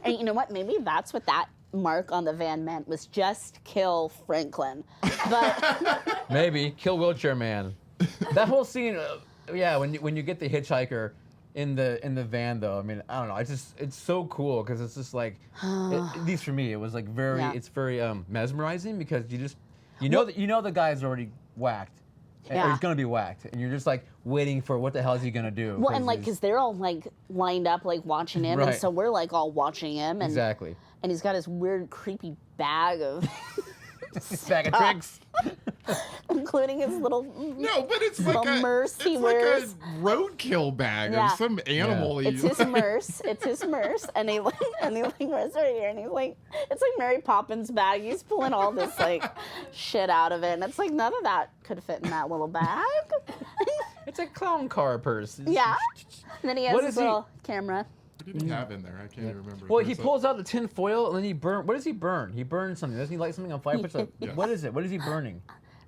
and you know what? Maybe that's what that mark on the van meant was just kill Franklin. But Maybe kill wheelchair man. That whole scene, when you get the hitchhiker in the van though, I mean, I don't know, it's so cool because it's just like, at least for me, it was like it's very mesmerizing because you know the guy's already whacked. Or Yeah. he's gonna be whacked, and you're just like waiting for what the hell is he gonna do? well, and like he's- because they're all like lined up like watching him, and Right. so we're like all watching him, and exactly. and he's got his weird creepy bag of. Bag of tricks. Including his little No, but it's little like merce he it's like wears. a roadkill bag Yeah. of some animal. It's his merce. It's his merce, and he like wears right here, and he's like, it's like Mary Poppins bag. He's pulling all this like shit out of it, and it's like none of that could fit in that little bag. It's a clown car purse. It's- Yeah. And then he has What his is he- little camera. What did he have in there? I can't even remember. Well, he There's a- pulls out the tin foil and then he burn. What does he burn? He burns something. Doesn't he light something on fire? Yes. What is it? What is he burning?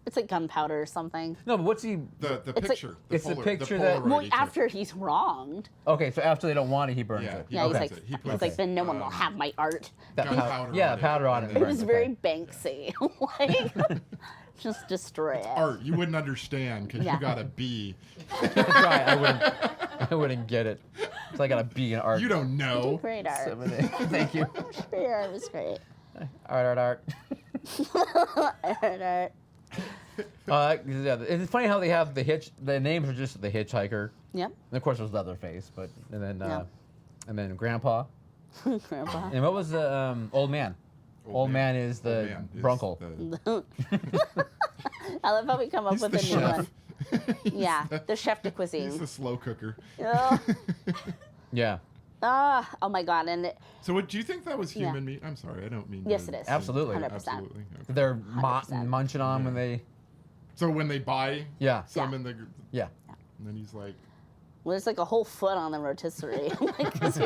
It's like gunpowder or something. No, but what's he? the like- picture. It's the Polaroid- picture that- Polaroid Well, he took. after he's wronged. Okay, so after they don't want it, he burns Yeah, it. he Yeah, he's burns like, it. He he's puts, like, then no one will have my art. That gunpowder yeah, on it. powder on it. It It burns was it. very Banksy. Like, just destroy it. Art, you wouldn't understand because Yeah. you got a B. That's right. I wouldn't get it. So I got a B in art. You don't know. Great art. 7A. Thank you. I'm sure your art was great. Art. Art. Yeah, it's funny how they have the names are just the hitchhiker. Yep. And of course, there's Leatherface, but and Yeah. then Grandpa. Grandpa. And what was the old man? Old man is Old the man is Brunkle. I love how we come up He's with the a new chef. one. Yeah, the chef de He's cuisine. the slow cooker. Oh, Yeah, oh my god! And So, what do you think that was Yeah. human meat? I'm sorry, I don't mean. Yes, to it is. say- Absolutely. 100%. Absolutely. Okay. they're 100%. munching on when they. So when they buy Yeah, some Yeah. in the, yeah. and then he's like, well, there's like a whole foot on the rotisserie. Like, 'cause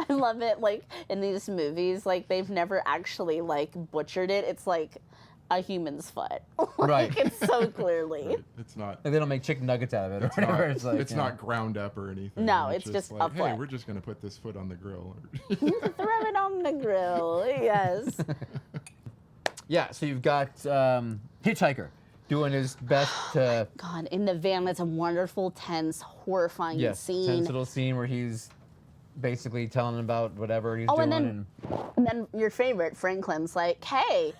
I love it. Like in these movies, like they've never actually like butchered it. It's like a human's foot. Like, Right. It's so clearly. right, it's not. Like they don't make chicken nuggets out of it or It's whatever. not, It's like it's not ground up or anything. No, it's just like, a hey, foot. we're just gonna put this foot on the grill. Throw it on the grill. Yes. Yeah, so you've got Hitchhiker doing his best to. God, in the van, it's a wonderful, tense, horrifying Yes, scene. tense little scene where he's basically telling about whatever he's Oh, doing. and then your favorite, Franklin's like, hey,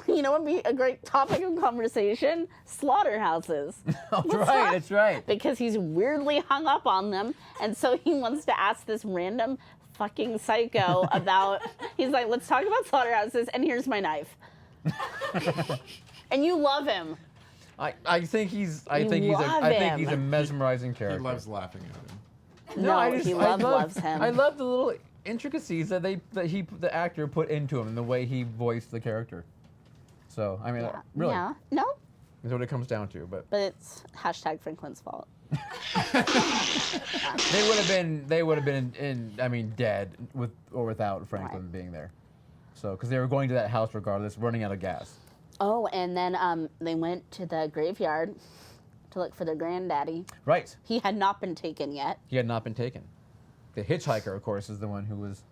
you know what would be a great topic of conversation? Slaughterhouses. That's right, that's right. Because he's weirdly hung up on them, and so he wants to ask this random fucking psycho about, he's like, let's talk about slaughterhouses, and here's my knife. And you love him. I think he's love a him. mesmerizing He character. loves laughing at him. No, I he I loves him. I love the little intricacies that the actor put into him and the way he voiced the character. So I mean, Yeah. really, Yeah. No, is what it comes down to. But but it's hashtag Franklin's fault. they would have been I mean, dead with or without Franklin Right. being there. So because they were going to that house regardless, running out of gas. Oh, and then they went to the graveyard to look for their granddaddy. Right. He had not been taken yet. He had not been taken. The hitchhiker, of course, is the one who was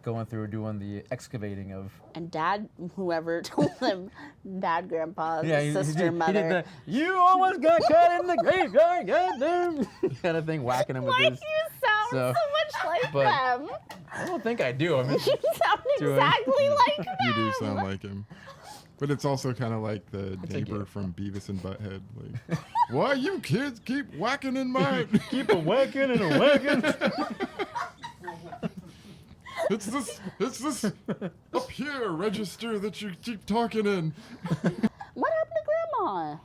going through doing the excavating of. And dad, whoever told him, dad, grandpa, He sister, did mother. the, you almost got caught in the graveyard, goddamn, kind of thing, whacking him with Why do his. you sound so- so much like but- them? I don't think I do. I mean, You sound doing- exactly like them. You do sound like him. But it's also kind of like the a neighbor gift. from Beavis and Butthead. Like, why you kids keep whacking in my... keep a whacking and a whacking. It's this up here register that you keep talking in. What happened to grandma?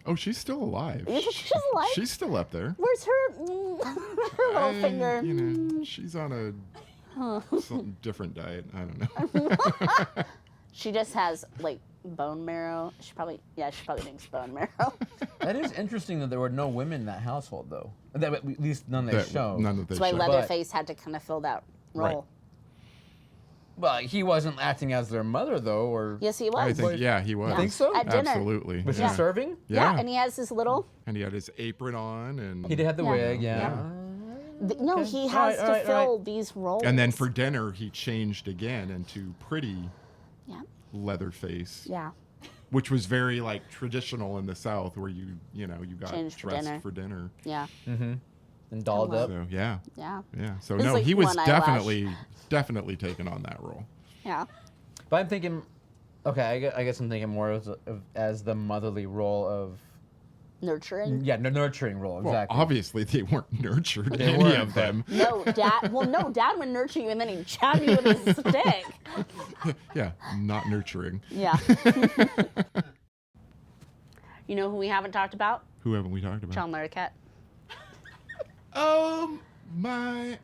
Oh, she's still alive. She's alive? She's still up there. Where's her, her little finger? You know, she's on a some different diet. I don't know. She just has like bone marrow. She probably thinks bone marrow. That is interesting that there were no women in that household, though. That, at least none they show. None that they That's why show. Leatherface had to kind of fill that Right. role. Well, he wasn't acting as their mother, though, or. Yes, he was. I think, yeah, he was. You think so? At dinner. Absolutely. Was yeah. he serving? Yeah, Yeah. and he has this little. And he had his apron on, and He did have the Yeah. wig, yeah. Yeah. No, Okay. he All has right, to all right. fill these roles. and then for dinner he changed again into pretty yeah, Leatherface, yeah, which was very like traditional in the South, where you got Changed for dressed dinner. for dinner. yeah, And dolled wow. up. So yeah, yeah, yeah. So There's, no, like, he was one eyelash. definitely taking on that role. yeah. But I'm thinking, okay, I guess I'm thinking more as the motherly role of. Nurturing. Yeah, nurturing role, Well, exactly. obviously they weren't nurtured, They any weren't, of them. No, dad. Well, no, dad would nurture you, and then he'd jab you with his stick. Yeah, not nurturing. Yeah. You know who we haven't talked about? Who haven't we talked about? John Larroquette. Oh my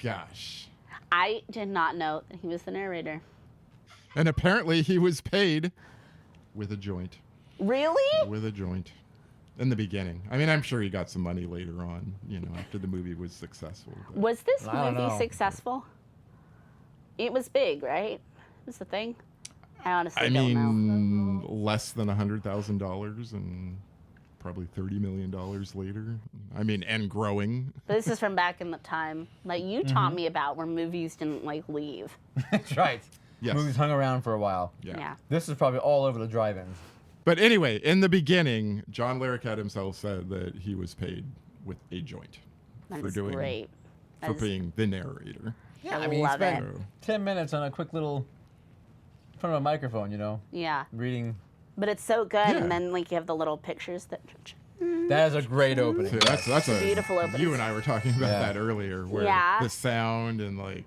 gosh. I did not know that he was the narrator. And apparently he was paid with a joint. Really? With a joint. In the beginning. I mean, I'm sure he got some money later on, after the movie was successful. but- Was this I don't movie know. successful? It was big, right? That's the thing. I honestly I don't know. mean, less than $100,000 and probably $30 million later. I mean, and growing. But this is from back in the time, like you taught me about, where movies didn't like leave. That's right. Yes. Movies hung around for a while. Yeah. This is probably all over the drive-ins. But anyway, in the beginning, John Larroquette himself said that he was paid with a joint. for was doing great. for being the narrator. Yeah, I I mean, you love spent it. 10 minutes on a quick little in front of a microphone, you know, Yeah, reading. but it's so good. Yeah. And then like you have the little pictures that. That is a great opening. See, that's a beautiful opening. You and I were talking about Yeah. that earlier, where Yeah. the sound and like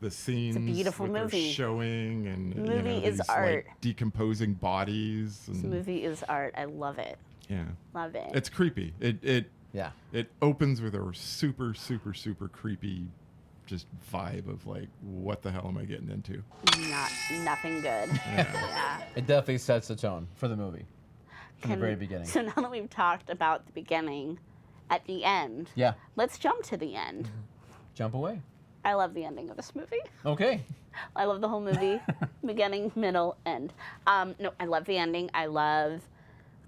the scenes, beautiful what they're movie. showing, and you Movie know, is these, art. like, decomposing bodies. And, This movie is art. I love it. Yeah, Love it. it's creepy. It Yeah. opens with a super creepy, just vibe of like, what the hell am I getting into? Nothing good. Yeah. It definitely sets the tone for the movie from the very beginning. So now that we've talked about the beginning, at the end, Yeah. let's jump to the end. Jump away. I love the ending of this movie. Okay. I love the whole movie, beginning, middle, end. No, I love the ending. I love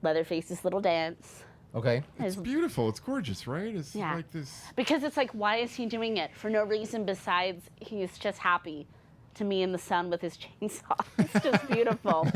Leatherface's little dance. Okay. It's beautiful. It's gorgeous, right? It's Yeah. like this. Because it's like, why is he doing it? For no reason besides he's just happy to me in the sun with his chainsaw. It's just beautiful.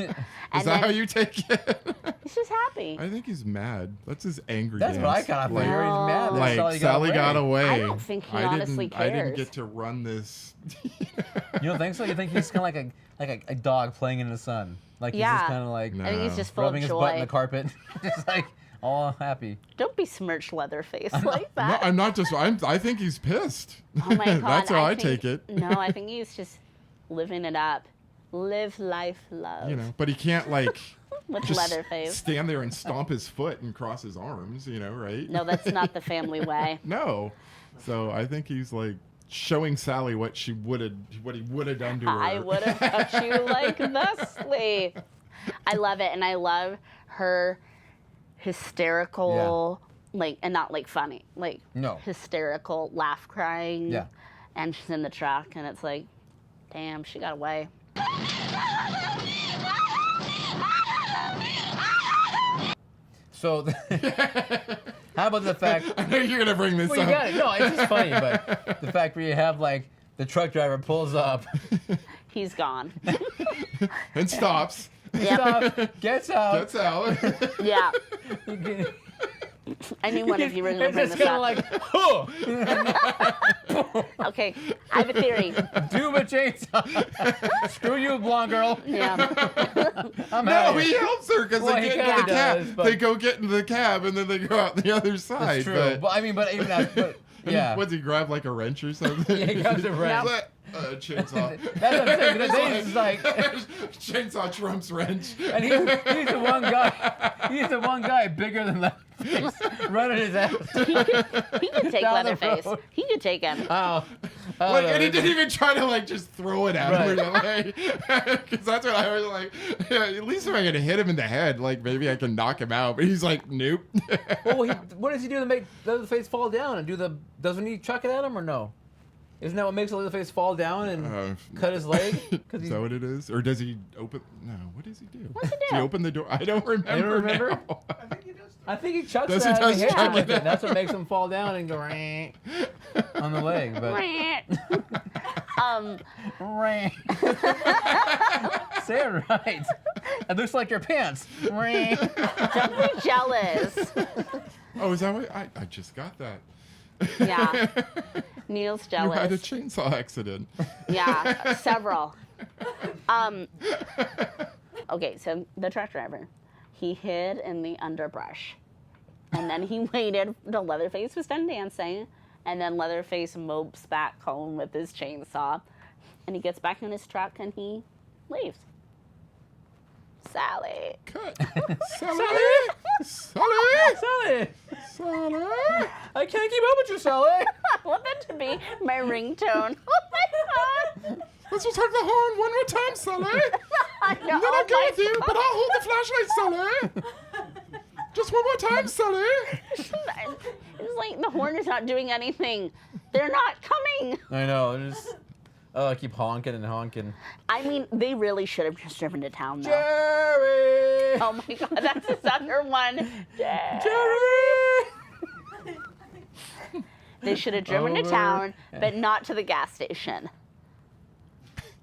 Is that how you take it? He's just happy. I think he's mad. That's his angry That's dance. what I kind of Like- figure. He's mad that Like Sally got away. I don't think he honestly I didn't cares. get to run this. You don't think so? You think he's kind of like a dog playing in the sun? Like he's Yeah. just kind of like No. I think he's just full rubbing of his butt in joy. the carpet, just like all happy. Don't besmirch Leatherface like No, that. I'm not just. I think he's pissed. Oh my God. That's how I think- take it. No, I think he's just living it up. Live life, love. You know, but he can't like with just Leatherface. stand there and stomp his foot and cross his arms. You know, right? No, that's not the family way. No. So I think he's like showing Sally what he would have done to her. I would have touched you like thusly. I love it, and I love her hysterical, like, and not like funny, like No. hysterical laugh crying. Yeah. And she's in the truck, and it's like, damn, she got away. So, how about the fact? I know you're gonna bring this Well, you up. got it. No, it's just funny, but the fact where you have like the truck driver pulls up, He's gone. And stops. gets out. Gets out. Yeah. It's I knew one of you were going to bring just this kind of up. like, oh, Okay, I have a theory. do my chainsaw. Screw you, blonde girl. Yeah. I'm No, out. he helps her because Well, they he get into kinda the cab. does, but- They go get into the cab and then they go out the other side. It's true. But I mean, but even after, yeah. What's he grab like a wrench or something? Yeah, he grabs a wrench. Chainsaw. That's what I'm saying. But he's like, Chainsaw trumps wrench. and he's the one guy. He's the one guy bigger than Leatherface, running his ass. He could take Down the Leatherface. road. He could take him. Oh, Like, and he didn't even try to like just throw it at him, Right. because that's what I was like. Yeah, at least if I could hit him in the head, like maybe I can knock him out. But he's like, nope. Well, what does he do to make Leatherface fall down and do the? Doesn't he chuck it at him or no? Isn't that what makes Leatherface fall down and cut his leg? Is that what it is, or does he open? No, what does he do? What's he Does do? he open the door? I don't remember. You don't remember? now. I think he chucks Does it he at him and just hits him chuck with it? it. That's what makes him fall down and go on the leg. But say it right. It looks like your pants. Don't be jealous. Oh, is that what? I just got that. Yeah. Neil's You had a jealous. chainsaw accident. Yeah, several. Okay, so the truck driver, he hid in the underbrush. And then he waited till Leatherface was done dancing. And then Leatherface mopes back home with his chainsaw. And he gets back in his truck and he leaves. Sally. Cut. Sally. Sally. Sally, Sally. I can't keep up with you, Sally. I want that to be my ringtone. Oh my God. Let's just have the horn one more time, Sally. I know. And then Oh I'll go my with you, but God. I'll hold the flashlight, Sally. Just one more time, Sally. It's like the horn is not doing anything. They're not coming. I know. Just I keep honking and honking. I mean, they really should have just driven to town, though. Jerry. Oh my God, that's his other one. Jerry. They should have driven to Over. town, but not to the gas station.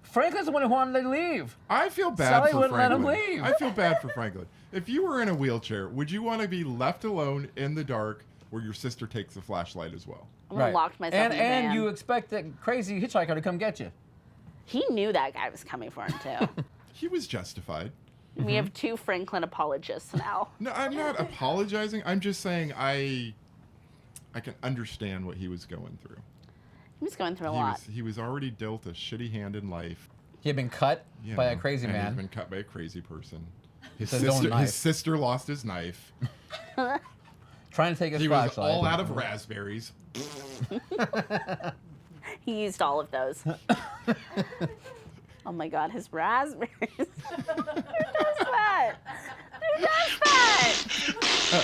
Franklin's the one who wanted to leave. I feel bad Sally for wouldn't let Franklin. him leave. I feel bad for Franklin. If you were in a wheelchair, would you want to be left alone in the dark where your sister takes the flashlight as well. I'm gonna lock myself and in the van. and you expect that crazy hitchhiker to come get you. He knew that guy was coming for him too. He was justified. We have 2 Franklin apologists now. No, I'm not apologizing. I'm just saying I can understand what he was going through. He was going through a lot. He was already dealt a shitty hand in life. He had been cut You by know, a crazy and man. He's been cut by a crazy person. His His own knife. sister lost his knife. Trying to take his He was flashlight. all out of raspberries. He used all of those. Oh my God, his raspberries. Who does that? Who does that?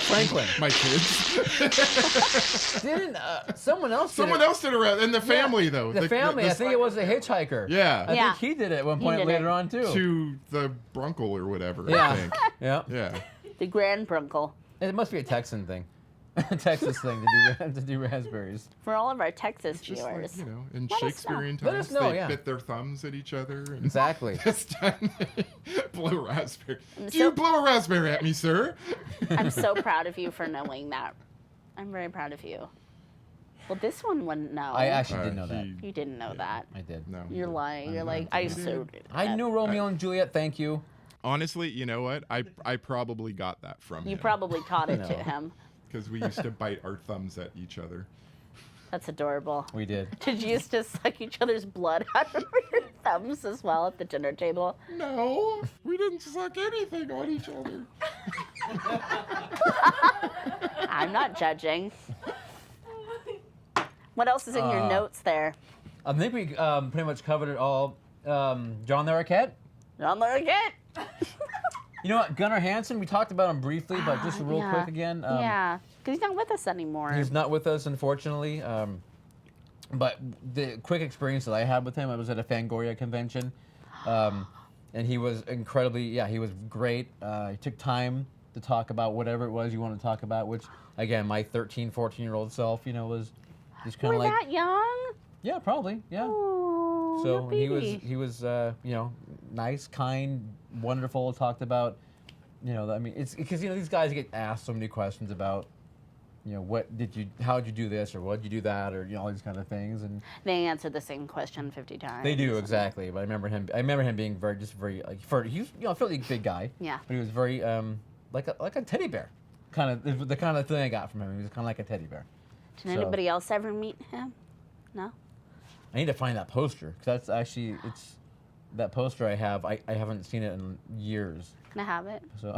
Franklin. My kids. Didn't someone else? Someone else did it in the family, though. The family. I think it was a hitchhiker. Yeah. I Yeah. think he did it at one He point did later it. on too. To the Brunkle or whatever, Yeah. I think. Yeah. Yeah. The Grand Brunkle. It must be a Texan thing. A Texas thing to do raspberries. For all of our Texas Just viewers. like, in Let us know. Shakespearean Let us times, know, they yeah. bit their thumbs at each other. And Exactly. this time they blow a raspberry. Do so- you blow a raspberry at me, sir? I'm so proud of you for knowing that. I'm very proud of you. Well, this one wouldn't know. I actually did know that. You didn't know that. I did. No. You're lying. You're I'm like, not. I Yeah. so did. I knew Romeo and Juliet. Thank you. Honestly, you know what? I probably got that from You him. probably taught it to No. him. Because we used to bite our thumbs at each other. That's adorable. We did. Did you used to suck each other's blood out of your thumbs as well at the dinner table? No, we didn't suck anything on each other. I'm not judging. What else is in your notes there? I think we pretty much covered it all. John Larroquette. On there again. You know what? Gunnar Hansen. We talked about him briefly, but just real Yeah. quick again. Yeah, because he's not with us anymore. He's not with us, unfortunately. But the quick experience that I had with him, I was at a Fangoria convention, and he was incredibly, he was great. He took time to talk about whatever it was you want to talk about, which, again, my 13, 14-year-old self, was just kind We're of like, that young? yeah, probably, yeah. Oh, So your he baby. was, nice, kind, wonderful. Talked about, it's because these guys get asked so many questions about, how did you do this or what did you do that or all these kind of things, and They answered the same question 50 times. they do exactly. But I remember him being very he was a fairly big guy. Yeah. But he was very like a teddy bear, kind of the kind of thing I got from him. He was kind of like a teddy bear. Did anybody else ever meet him? No? I need to find that poster because that's actually that poster I have. I haven't seen it in years. Can I have it? So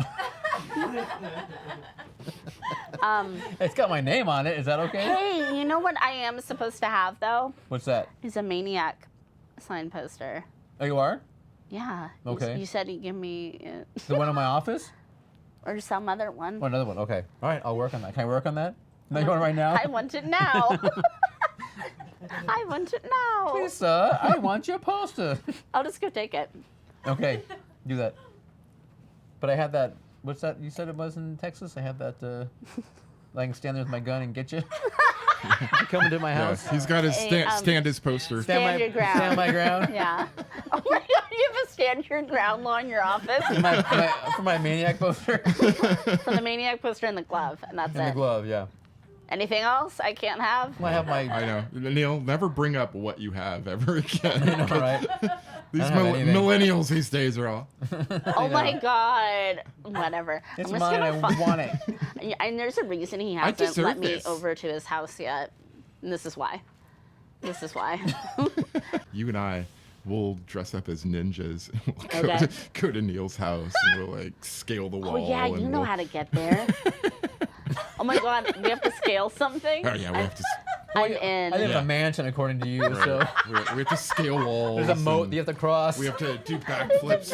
it's got my name on it. Is that okay? Hey, you know what I am supposed to have, though? What's that? Is a Maniac sign poster. Oh, you are? Yeah. Okay. You said you'd give me The one in my office? or some other one. Oh, another one. Okay. All right. I'll work on that. Can I work on that? No, you want it right now? I want it now. I want it now. Please, sir. I want your poster. I'll just go take it. Okay. Do that. But I had that. What's that? You said it was in Texas? I had that. I can stand there with my gun and get you. Come into my Yeah, house. he's got his Hey, stand his poster. Stand your ground. Stand my ground. Yeah. Oh my God, you have a stand your ground law in your office For my Maniac poster. for the Maniac poster and the glove, and that's And the it. glove, yeah. Anything else I can't have? I have my. I know. Neil, never bring up what you have ever again. I know, right? These I don't have anything. millennials these days are all. Oh my God. Whatever. It's I'm just mine. gonna I want it. And there's a reason he hasn't deserve let me this. over to his house yet. And this is why. This is why. You and I will dress up as ninjas. And we'll Okay. go to Neil's house and we'll like scale the wall. Oh yeah, you know how to get there. Oh my God, we have to scale something. Oh yeah, we have to. I'm in. I live in Yeah. a mansion, according to you. So We have to scale walls. there's a moat and that you have to cross. We have to do backflips.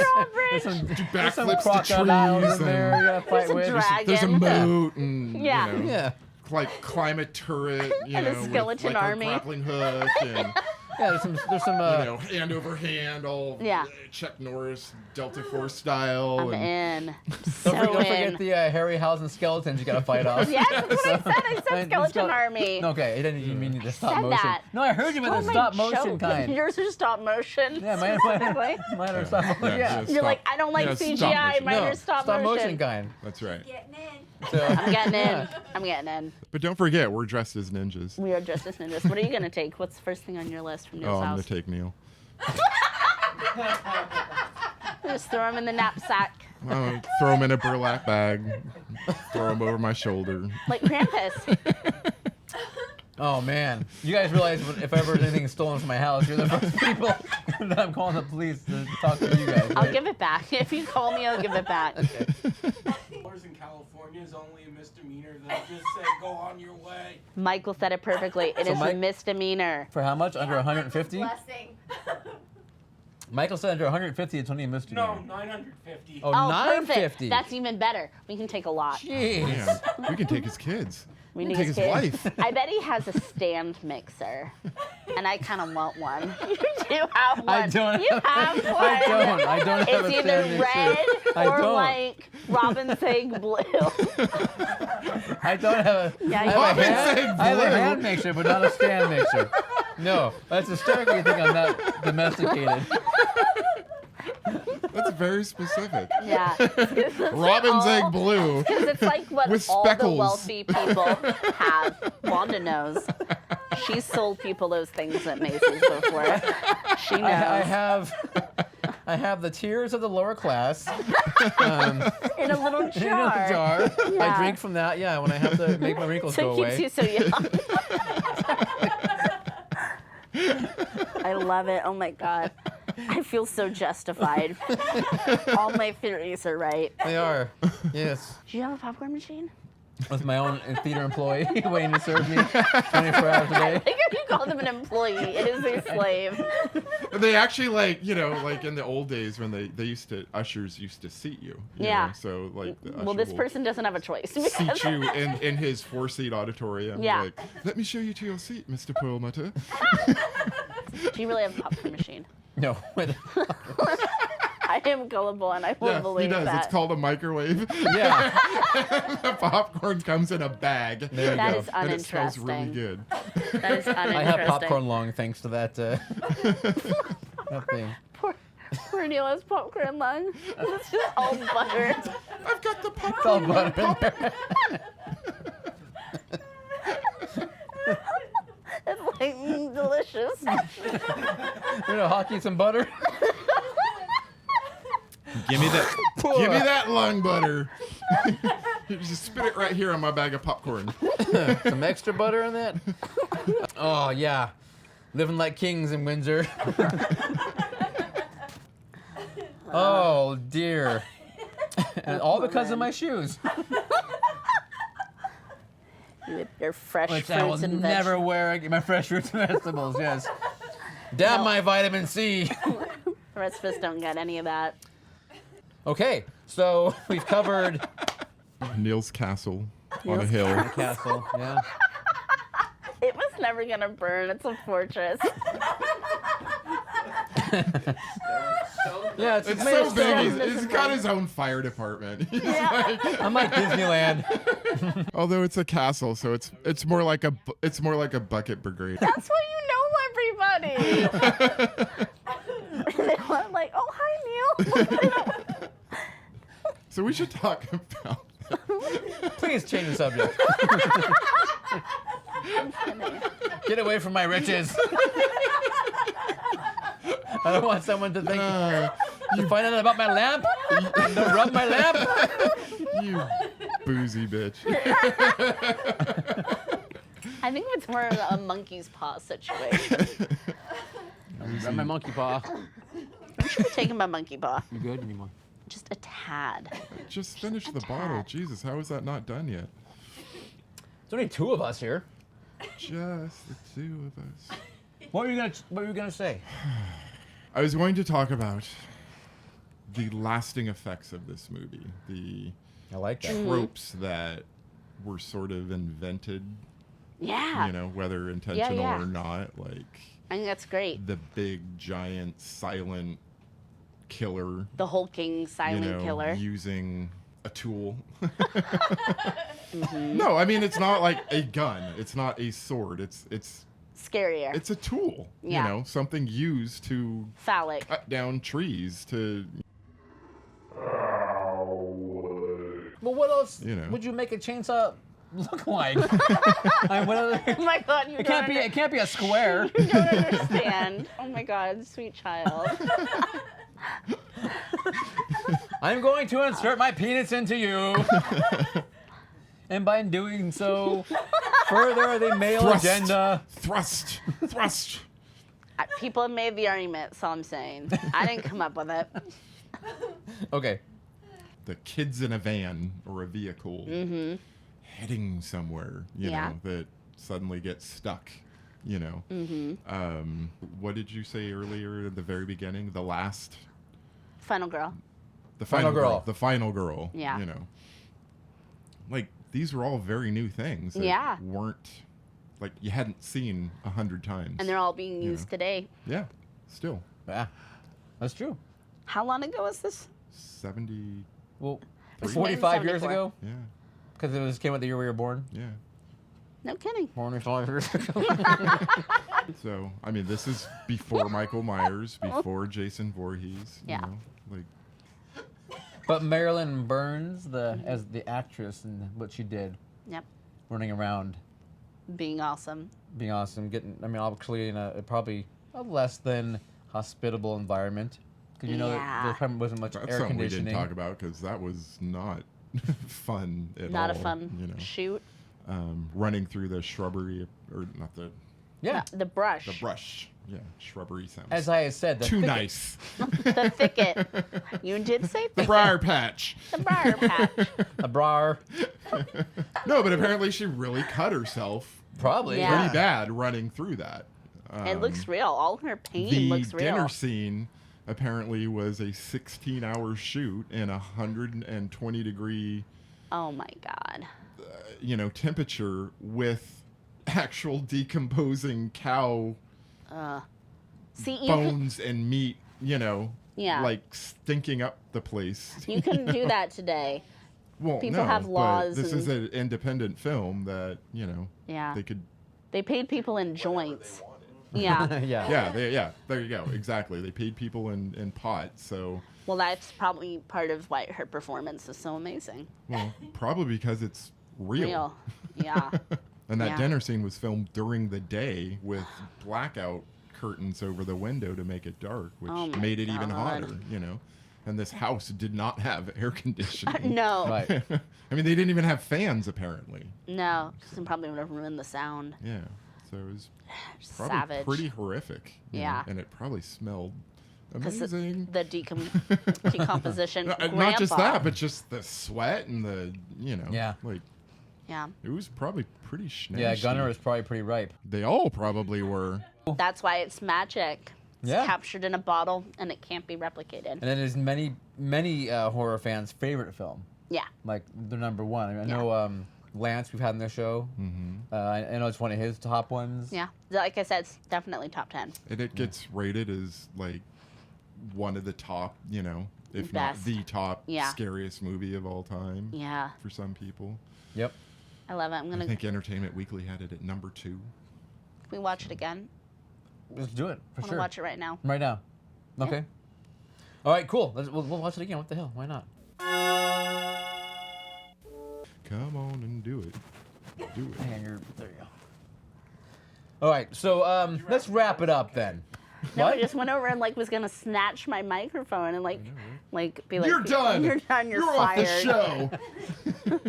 There's some, Do there's some backflips to crocodiles trees. in there. You gotta fight a with. dragon. There's a moat and Yeah. you know, Yeah. like climb a turret. You And a know, skeleton with, like, army. a grappling hook and Yeah, there's some hand over hand, all Yeah. Chuck Norris, Delta Force style. I'm and in. So don't forget in. the Harryhausen skeletons you gotta fight off. Yes, that's what I said. I said And skeleton army. Okay, it didn't even mean the stop said motion. that. No, I heard you about the Oh, stop my motion joke. kind. Yours are stop motion. Yeah, mine are stop motion. Yeah, Yeah. yes. You're like, Stop. I don't like Yeah, stop CGI. motion. Mine No, are stop motion. kind. That's right. Getting in. So, I'm getting in. Yeah. I'm getting in. But don't forget, we're dressed as ninjas. We are just as ninjas. What are you gonna take? What's the first thing on your list from Neil's Oh, I'm house? gonna take Neil. Just throw him in the knapsack, Throw him in a burlap bag. Throw him over my shoulder. like Krampus. oh man, you guys realize if ever anything is stolen from my house, you're the first people that I'm calling the police to talk to you guys. I'll right? give it back. If you call me, I'll give it back. In California is only a misdemeanor. They'll just say, go on your way. Michael said it perfectly. It So is a Mike- misdemeanor. For how much? Under 150? Blessing. Michael said under 150, it's only a misdemeanor. No, 950. Oh, Oh, 950. perfect. That's even better. We can take a lot. Jeez. Man, we can take his kids. We can need take his his kids. wife. I bet he has a stand mixer, and I kind of want one. You do have one. I don't. You have one. I don't have It's a either stand red mixer. I or don't. like Robin's egg blue. I don't have a. Yeah, I you have a Robin's hand, egg I have a blue. hand mixer, but not a stand mixer. No, that's hysterically. You think I'm not domesticated? That's very specific. Yeah. Robin's all- egg blue. Because it's like what With all speckles. the wealthy people have. Wanda knows. She's sold people those things at Macy's before. She knows. I have the tears of the lower class In a little in a jar. jar. Yeah. I drink from that. Yeah, when I have to make my wrinkles So go it keeps away. you so young. I love it. Oh my God. I feel so justified. All my theories are right. They are. Yes. Do you have a popcorn machine? With my own theater employee waiting to serve me 24 hours a day. I think if you call them an employee, it is a slave. They actually like in the old days when ushers used to seat you. you Yeah. know, so like the Well, usher this will person doesn't have a choice. seat you in his 4-seat auditorium. Yeah. Like, let me show you to your seat, Mr. Perlmutter. Do you really have a popcorn machine? No. I am gullible and I will Yeah, he believe does. that. It's called a microwave. Yeah. The popcorn comes in a bag. There you That go. is And it smells really uninteresting. good. That is uninteresting. I have popcorn lung thanks to that, that thing. Poor Neil has popcorn lung. It's just all butter. I've got the It's all popcorn. butter in there. It's like delicious. You know, hockey some butter. Give me that. Give me that lung butter. Just spit it right here on my bag of popcorn. Some extra butter in that. Oh yeah, living like kings in Windsor. Oh dear, and all because of my shoes, With your fresh which I will fruits and never vegetables. wear again. My fresh fruits and vegetables. Yes. Damn my vitamin C. The rest of us don't get any of that. Okay, so we've covered Neil's castle on a Neil's hill. the castle. Yeah. It was never gonna burn. It's a fortress. Yeah, it's It's made so of big. stone. He's got his own fire department. He's Yeah. like- I'm like Disneyland. although it's a castle, so it's more like a bucket brigade. That's why you know everybody. They're like, oh hi Neil. So we should talk about. Please change the subject. Get away from my riches. I don't want someone to think you find out about my lamp. Don't rub my lamp. You boozy bitch. I think it's more of a monkey's paw situation. Rub my monkey paw. I'm sure taking my monkey paw. You good anymore? Just a tad. Just finish the bottle. Jesus, how is that not done yet? There's only two of us here. Just the two of us. What were you gonna say? I was going to talk about the lasting effects of this movie, the I like that. tropes that were sort of invented Yeah. You know, whether intentional yeah. or not. Like, I think that's great. the big, giant, silent killer. The hulking silent killer. Using a tool. No, I mean, it's not like a gun. It's not a sword. It's Scarier. It's a tool. Yeah. You know, something used to Phallic. cut down trees to. Well, what else You know. would you make a chainsaw look like? I mean, what other, Oh my god, you it can't be a square. You don't understand. Oh my god, sweet child. I'm going to insert my penis into you. And by doing so, further the male agenda. Thrust. People have made the argument, that's all I'm saying. I didn't come up with it. Okay. The kids in a van or a vehicle heading somewhere, you Yeah. know, that suddenly gets stuck, you know. What did you say earlier at the very beginning? The last. Final girl. The Final final girl. girl. The final girl. Yeah. You know. Like, these were all very new things that Yeah. weren't, like, you hadn't seen 100 times. And they're all being You used know. today. Yeah, still. Yeah, that's true. How long ago was this? 70, Well, It's 45 years 1974. ago, yeah, because it came out the year we were born. yeah. No kidding. 45 years ago. So, I mean, this is before Michael Myers, before Jason Voorhees. Yeah. You know, like, But Marilyn Burns, as the actress and what she did, Yep. running around, Being awesome. being awesome, obviously in a probably a less than hospitable environment, because you know Yeah. there probably wasn't much that's air something we conditioning. didn't talk about because that was not fun at all. Not a fun you know. shoot. Running through the shrubbery, or not the Yeah, The brush. brush. Yeah, shrubbery sounds. as I had said, Too nice. The thicket. You did say The thicket. briar patch. The briar patch. a brar, No, but apparently she really cut herself probably. Yeah. pretty bad running through that. It looks real. All her pain The looks real. dinner scene apparently was a 16-hour shoot in 120 degree, Oh my god. temperature with actual decomposing cow See, you can, bones and meat, Yeah. like stinking up the place. you couldn't do that today. Well, people no, have but laws this is and- an independent film that, Yeah. they could. They paid people in joints. Yeah. yeah. There you go. Exactly. They paid people in pots, so. Well, that's probably part of why her performance is so amazing. Well, probably because it's real. Yeah. And that Yeah. dinner scene was filmed during the day with blackout curtains over the window to make it dark, which Oh my made it even God. hotter, And this house did not have air conditioning. No. Right. I mean, they didn't even have fans, apparently. No. Because it probably would have ruined the sound. Yeah. So it was probably Savage. pretty horrific. you know, Yeah. And it probably smelled Because amazing. the decomposition. Not just Grandpa. that, but just the sweat and the, Yeah. like, Yeah. it was probably pretty snazzy. Yeah, Gunner was probably pretty ripe. They all probably were. That's why it's magic. It's Yeah. captured in a bottle and it can't be replicated. And it is many horror fans' favorite film. Yeah. Like the number one. I know Lance, we've had on the show. Mm-hmm. I know it's one of his top ones. Yeah. Like I said, it's definitely top 10. And it gets rated as, like, one of the top, if not Best. the top Yeah. scariest movie of all time Yeah. for some people. Yep. I love it. I'm I going to. think Entertainment Weekly had it at number 2. Can we watch it again? Let's do it I for want to sure. watch it right now. Right now. Okay. All right, cool. We'll watch it again. What the hell? Why not? Come on and do it. Do it. Hang on, there you go. All right, so let's wrap it up then. No, What? I just went over and was gonna snatch my microphone and be like, You're done. You're done. You're off fired. the show.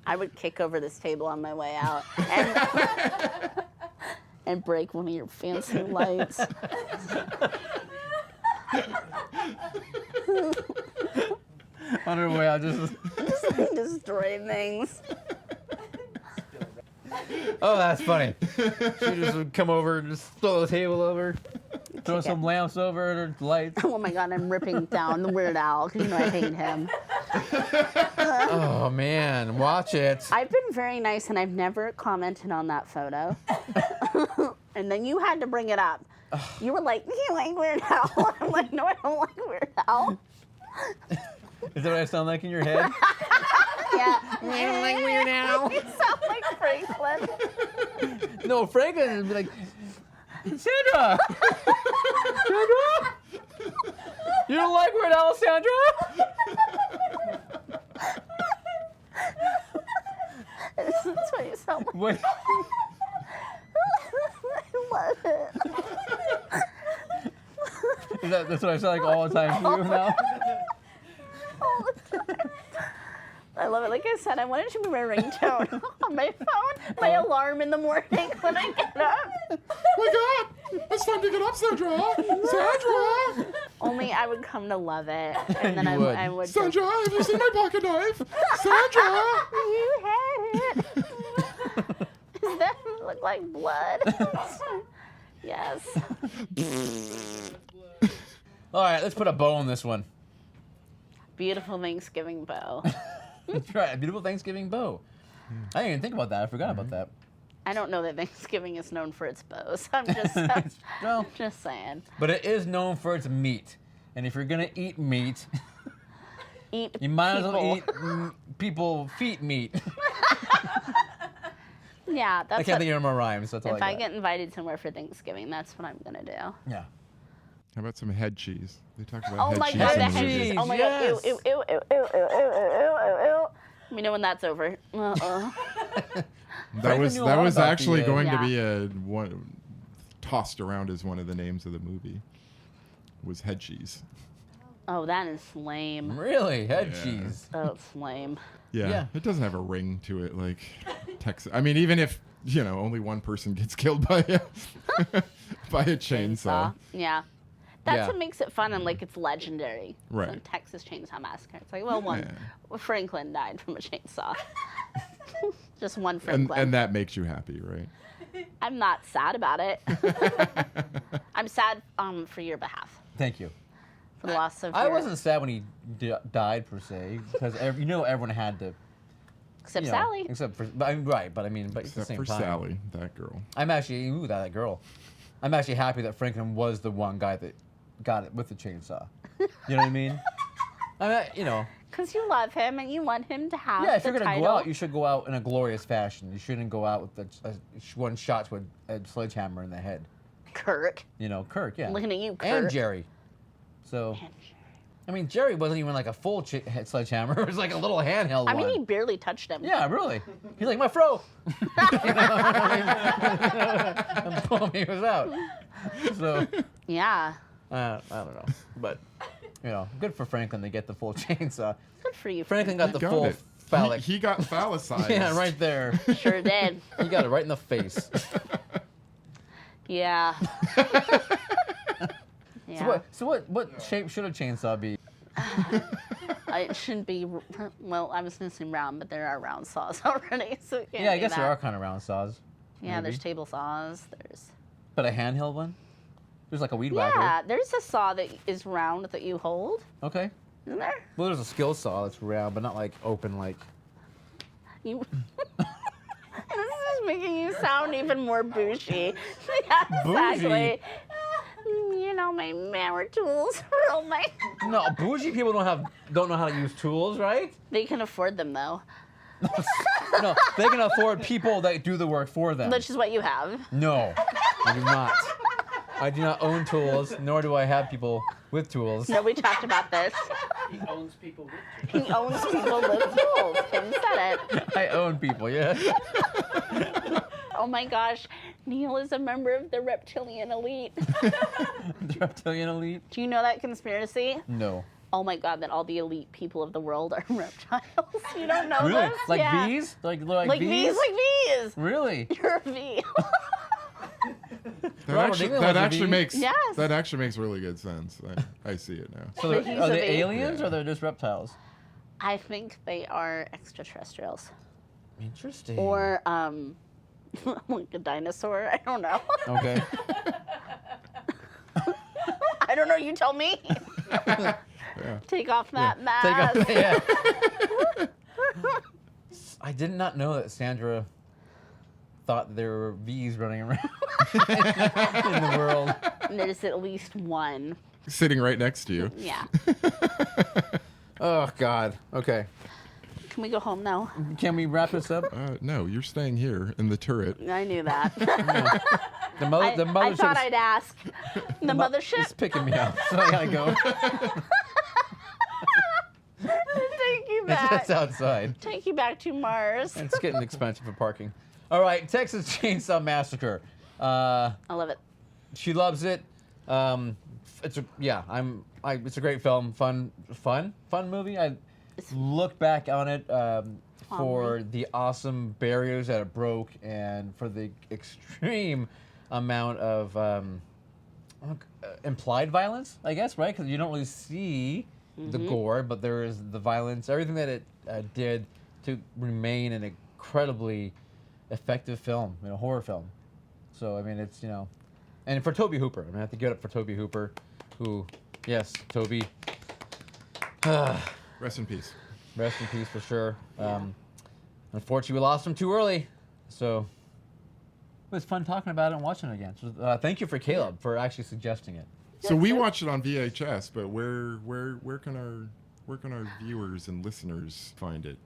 I would kick over this table on my way out and, and break one of your fancy lights. On her way out, just Destroy things. oh, that's funny. She just would come over and just throw the table over, throw some lamps over her lights. Oh my god, I'm ripping down the Weird Al because I hate him. Oh Oh man, watch it. I've been very nice and I've never commented on that photo. And then you had to bring it up. You were like, you like Weird Al? I'm like, no, I don't like Weird Al. Is that what I sound like in your head? Yeah. I don't like Weird Al. You sound like Franklin. No, Franklin would be like, Sandra! Sandra! You don't like Weird Al, Sandra? That's what you sound like. Wait. I love it. That's what I sound like all the time to you now? All the time. I love it. Like I said, I wanted it to be my ringtone on my phone, my alarm in the morning when I get up. My God! It's time to get up, Sandra! Sandra! Only I would come to love it, and then You would. I would. Sandra, have you seen my pocket knife? Sandra! You had it. Does that look like blood? Yes. All right, let's put a bow on this one. Beautiful Thanksgiving bow. That's right, a beautiful Thanksgiving bow. I didn't even think about that. I forgot about that. I don't know that Thanksgiving is known for its bows. I'm just, Well, just saying. but it is known for its meat. And if you're going to eat meat, Eat you might as well people. eat people feet meat. Yeah, I that's can't what, think of more rhymes. That's all if I I got. get invited somewhere for Thanksgiving, that's what I'm gonna do. Yeah. How about some head cheese? They talked about Oh head my cheese god, in the the head movie. cheese. Oh my Yes. god, ew, ew, ew, ew, ew, ew, ew, ew, ew, ew. Let me know when that's over. That Franklin was knew a lot about actually the, going Yeah. to be a one tossed around as one of the names of the movie. Was head cheese. Oh, that is lame. Really? Head Yeah. cheese. Oh, it's lame. Yeah, Yeah. it doesn't have a ring to it like Texas. I mean, even if only one person gets killed by a by a chainsaw. Yeah. That's Yeah. what makes it fun and like it's legendary. Right. So Texas Chain Saw Massacre. It's like, well, Franklin died from a chainsaw. Just one And Franklin. that makes you happy, right? I'm not sad about it. I'm sad for your behalf. Thank you. For the loss of I your, wasn't sad when he died per se, because everyone had to. except you know, Sally. Except for, but I'm right, but I mean, but at the Except same for time, Sally, that girl. I'm actually that girl. I'm actually happy that Franklin was the one guy that got it with the chainsaw. You know what I mean? Because you love him and you want him to have Yeah, if the you're gonna title. go out, you should go out in a glorious fashion. You shouldn't go out with one shot with a sledgehammer in the head. Kirk. Kirk, yeah. Looking at you, And Kirk. Jerry. So, I mean, Jerry wasn't even like a full sledgehammer. It was like a little handheld I one. mean, he barely touched him. Yeah, really. He's like, my fro. And boom, he was out. So, Yeah. I don't know. But, good for Franklin to get the full chainsaw. Good for you. Franklin got the Got full it. phallic. He got phallicized. Yeah, right there. Sure did. He got it right in the face. Yeah. Yeah. So what shape should a chainsaw be? It shouldn't be. Well, I was going to say round, but there are round saws already, so it can't Yeah, I be guess that. there are kind of round saws. Yeah, maybe. there's table saws. There's. But a handheld one? There's like a weed Yeah, whacker. there's a saw that is round that you hold, Okay. isn't there? Well, there's a skill saw that's round, but not like open like. You. This is making you sound even more bougie. Yeah, exactly. My power tools. Oh my. No, bougie people don't know how to use tools, right? They can afford them though, No, they can afford people that do the work for them. which is what you have. No, I do not. I do not own tools, nor do I have people with tools. No, we talked about this. He owns people with trees. He owns people with tools. Tim said it. I own people, yeah. Oh my gosh, Neil is a member of the reptilian elite. Reptilian elite? Do you know that conspiracy? No. Oh my god, that all the elite people of the world are reptiles. You don't know Really? this? Like Yeah. bees? Like Like bees? bees, like bees. Really? You're a bee. Robert England was a bee. Yes. That actually makes really good sense. I see it now. So But he's are a they bee. aliens Yeah. or they're just reptiles? I think they are extraterrestrials. Interesting. Or, like a dinosaur. I don't know. Okay. I don't know. You tell me. Yeah. Take off that Take mask. off, yeah. did not know that Sandra thought there were bees running around in the world. And there's at least one. Sitting right next to you. Yeah. Oh, God. Okay. Can we go home now? Can we wrap this up? No, you're staying here in the turret. I knew that. The I mothership thought I'd ask. The is mothership? picking me up, so I gotta go. Take you back. That's outside. Take you back to Mars. It's getting expensive for parking. All right, Texas Chainsaw Massacre. I love it. She loves it. It's a great film. Fun movie. I look back on it for the awesome barriers that it broke and for the extreme amount of implied violence, I guess, right? Because you don't really see the gore, but there is the violence, everything that it did to remain an incredibly effective film, horror film. So, I mean, it's, and for Tobe Hooper, I have to give it up for Tobe Hooper, who, yes, Tobe. Rest in peace. Rest in peace for sure. Unfortunately, we lost him too early. So it was fun talking about it and watching it again. So, thank you for Caleb for actually suggesting it. So we watched it on VHS, but where can our viewers and listeners find it?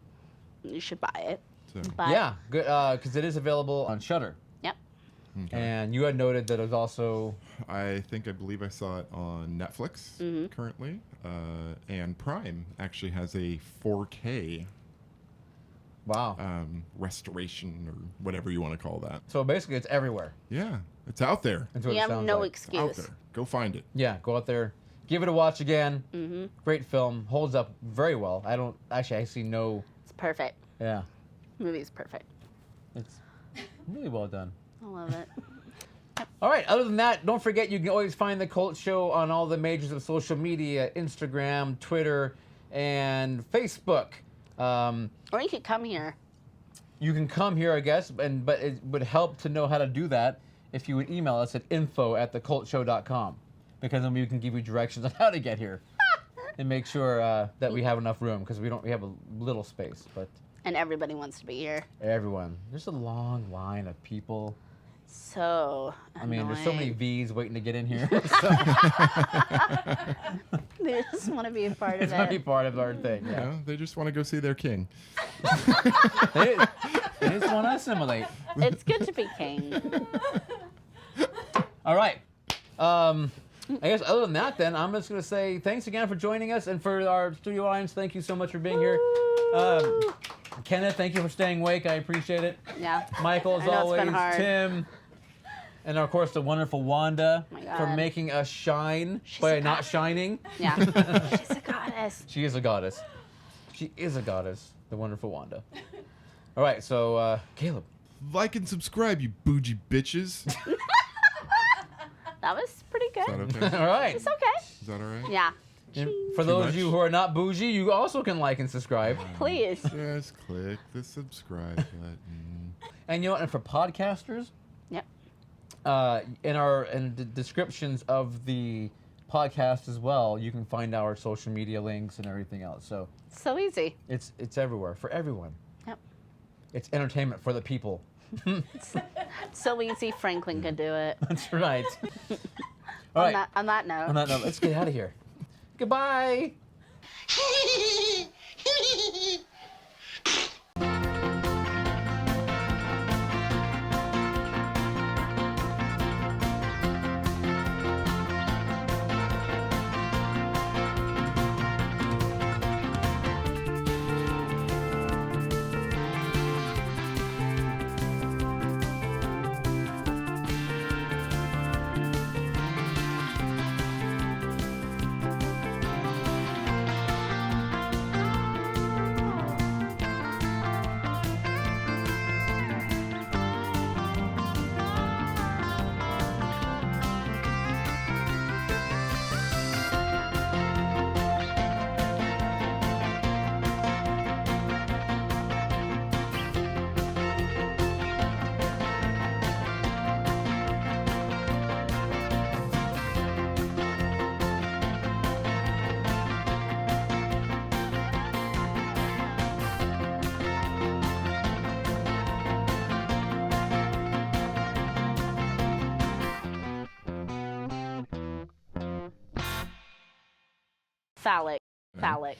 You should buy it. So, Yeah, good, because it is available on Shudder. Yep. okay. And you had noted that it was also I believe I saw it on Netflix currently, and Prime actually has a 4K wow. restoration or whatever you want to call that. So basically, it's everywhere. Yeah, it's out there. That's what You it have sounds no like. Out excuse. there. Go find it. Yeah, go out there, give it a watch again. Great film, holds up very well. I see no. It's perfect. Yeah, Movie's perfect. it's really well done. I love it. All right, other than that, don't forget you can always find The Cult Show on all the majors of social media, Instagram, Twitter, and Facebook. Or you could come here. You can come here, I guess, but it would help to know how to do that if you would email us at info@thecultshow.com, because then we can give you directions on how to get here and make sure that we have enough room, because we have a little space, but And everybody wants to be here. everyone, there's a long line of people. So I mean, there's so many annoying. V's waiting to get in here. So They just want to be a part it's of going to be it. part of our thing. You Yeah. know, they just want to go see their king. They just want to assimilate. It's good to be king. All right. I guess other than that, then, I'm just going to say thanks again for joining us. And for our studio audience, thank you so much for being here. Kenneth, thank you for staying awake. I appreciate it. Yeah. Michael, as I know it's always. been hard. Tim. And, of course, the wonderful Wanda Oh my for God. making us shine She's by a not goddess. shining. Yeah. She's a goddess. She is a goddess. She is a goddess, the wonderful Wanda. All right, so, Caleb. Like and subscribe, you bougie bitches. Is That was pretty that good. okay? All right. It's okay. Is that all right? Yeah. And for those of you much? who are not bougie, you also can like and subscribe. Please. Just click the subscribe button. And you know what? And for podcasters, Yep. in the descriptions of the podcast as well, you can find our social media links and everything else. So So easy. it's everywhere for everyone. Yep. It's entertainment for the people. So easy. Franklin could do it. That's right. All right. On that note. On that note, let's get out of here. Goodbye. Phallic. Phallic.